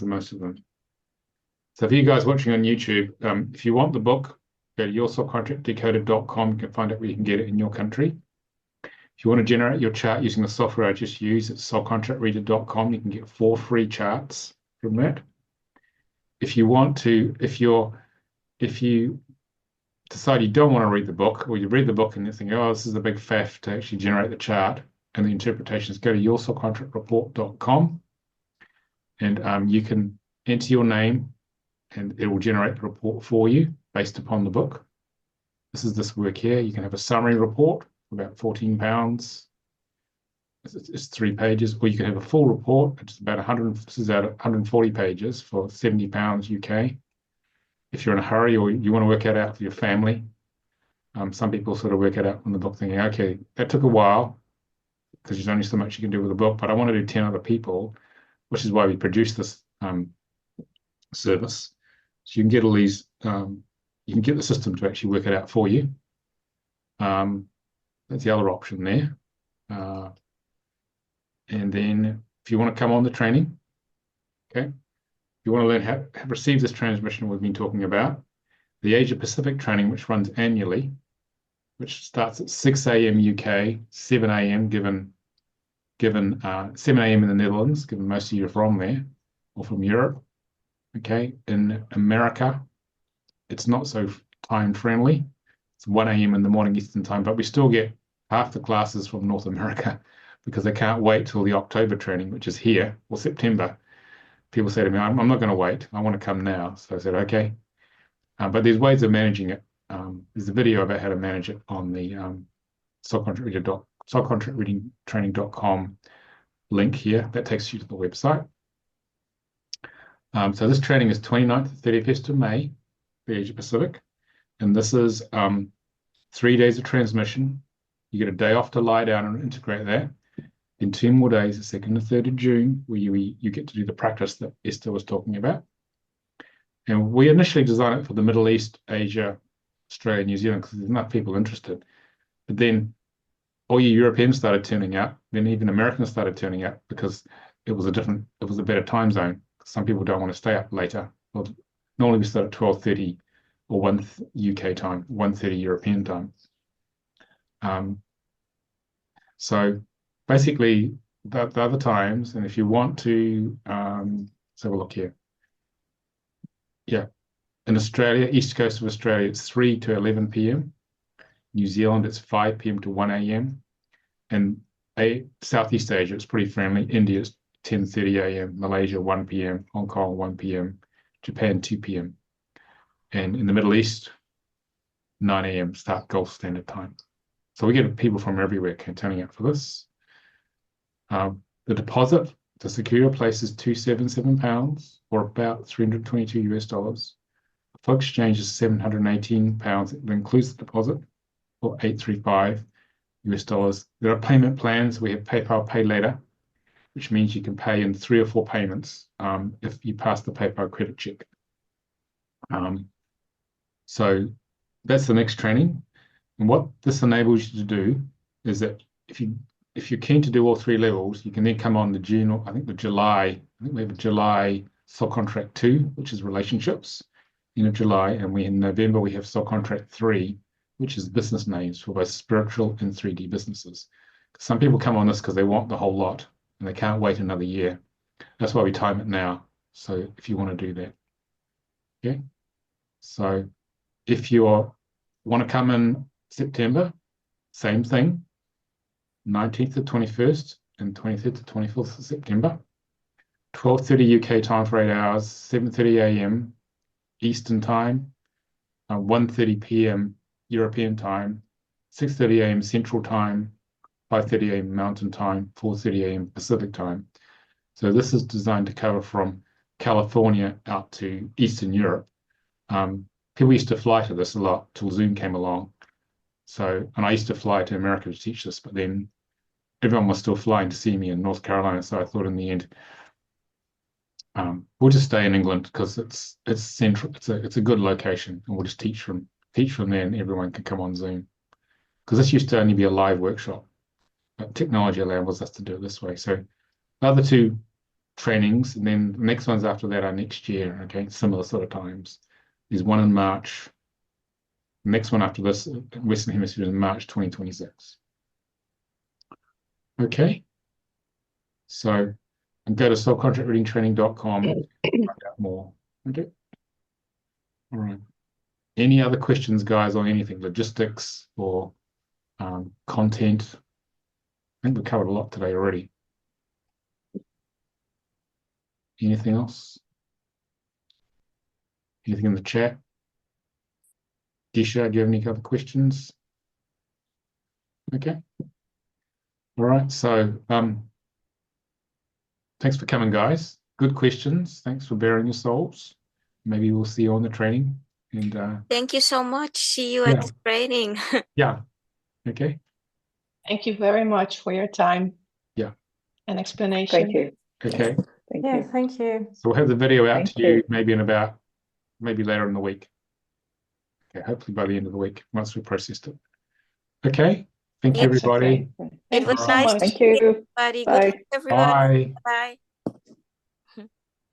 most of them. So for you guys watching on YouTube, if you want the book, go to yoursoulcontractdecoded.com. You can find out where you can get it in your country. If you want to generate your chart using the software I just used, it's soulcontractreader.com. You can get 4 free charts from that. If you decide you don't want to read the book, or you read the book and you think, oh, this is a big faff to actually generate the chart and the interpretations, go to yoursoulcontractreport.com, and you can enter your name and it will generate the report for you based upon the book. This is this work here. You can have a summary report for about £14. It's 3 pages, or you can have a full report. It's about 140 pages for £70 UK. If you're in a hurry or you want to work it out for your family, some people sort of work it out from the book thinking, okay, that took a while because there's only so much you can do with a book, but I want to do 10 other people. which is why we produce this service. So you can get all these, you can get the system to actually work it out for you. That's the other option there. And then if you want to come on the training, okay, if you want to learn how to receive this transmission we've been talking about, the Asia Pacific training, which runs annually, which starts at 6 a.m. UK, 7 a.m. given 7 a.m. in the Netherlands, given most of you are from there or from Europe. Okay, in America, it's not so time friendly. It's 1 a.m. in the morning Eastern time, but we still get half the classes from North America because they can't wait till the October training, which is here, or September. People say to me, I'm not going to wait. I want to come now. So I said, okay. But there's ways of managing it. There's a video about how to manage it on the soulcontractreadingtraining.com link here. That takes you to the website. So this training is 29th to 31st of May for Asia Pacific. And this is 3 days of transmission. You get a day off to lie down and integrate that. In 2 more days, the 2nd and 3rd of June, where you get to do the practice that Esther was talking about. And we initially designed it for the Middle East, Asia, Australia, New Zealand, because there's enough people interested. But then all your Europeans started turning up, then even Americans started turning up because it was a better time zone. Some people don't want to stay up later. Well, normally we start at 12:30 or 1 UK time, 1:30 European time. So basically, the other times, and if you want to, let's have a look here. Yeah, in Australia, east coast of Australia, it's 3 to 11 p.m. New Zealand, it's 5 p.m. to 1 a.m. And Southeast Asia, it's pretty friendly. India, it's 10:30 a.m. Malaysia, 1 p.m. Hong Kong, 1 p.m. Japan, 2 p.m. And in the Middle East, 9 a.m. start Gulf Standard Time. So we get people from everywhere turning up for this. The deposit to secure your place is £277, or about $322. The full exchange is £718. It includes the deposit, or $835. There are payment plans. We have PayPal Pay Later, which means you can pay in 3 or 4 payments if you pass the PayPal credit check. So that's the next training. And what this enables you to do is that if you're keen to do all 3 levels, you can then come on the June, or I think we have a July subcontract 2, which is relationships, in July, and in November we have subcontract 3, which is business names for both spiritual and 3D businesses. Some people come on this because they want the whole lot and they can't wait another year. That's why we time it now. So if you want to do that, okay. So if you want to come in September, same thing, 19th to 21st and 23rd to 24th of September, 12:30 UK time for 8 hours, 7:30 a.m. Eastern time, 1:30 p.m. European time, 6:30 a.m. Central time, 5:30 a.m. Mountain time, 4:30 a.m. Pacific time. So this is designed to cover from California out to Eastern Europe. People used to fly to this a lot till Zoom came along. And I used to fly to America to teach this, but then everyone was still flying to see me in North Carolina. So I thought in the end, we'll just stay in England because it's central. It's a good location, and we'll just teach from there, and everyone can come on Zoom. Because this used to only be a live workshop, but technology allows us to do it this way. So the other 2 trainings, and then the next ones after that are next year. Okay, similar sort of times. There's one in March. The next one after this, Western Hemisphere, is in March 2026. Okay. So go to soulcontractreadingtraining.com and find out more. Okay. All right. Any other questions, guys, on anything, logistics or content? I think we covered a lot today already. Anything else? Anything in the chat? Disha, do you have any other questions? Okay. All right. So thanks for coming, guys. Good questions. Thanks for bearing your souls. Maybe we'll see you on the training. And Thank you so much. See you at the training. Yeah. Okay. Thank you very much for your time. Yeah. And explanation. Thank you. Okay. Thank Yeah, you. thank you. So we'll have the video out Thank to you you. maybe later in the week. Okay, hopefully by the end of the week, once we processed it. Okay, thank you, Yes. everybody. Okay. It Thank you was so nice much. to Thank meet you. everybody. Good Bye. luck, everyone. Bye. Bye.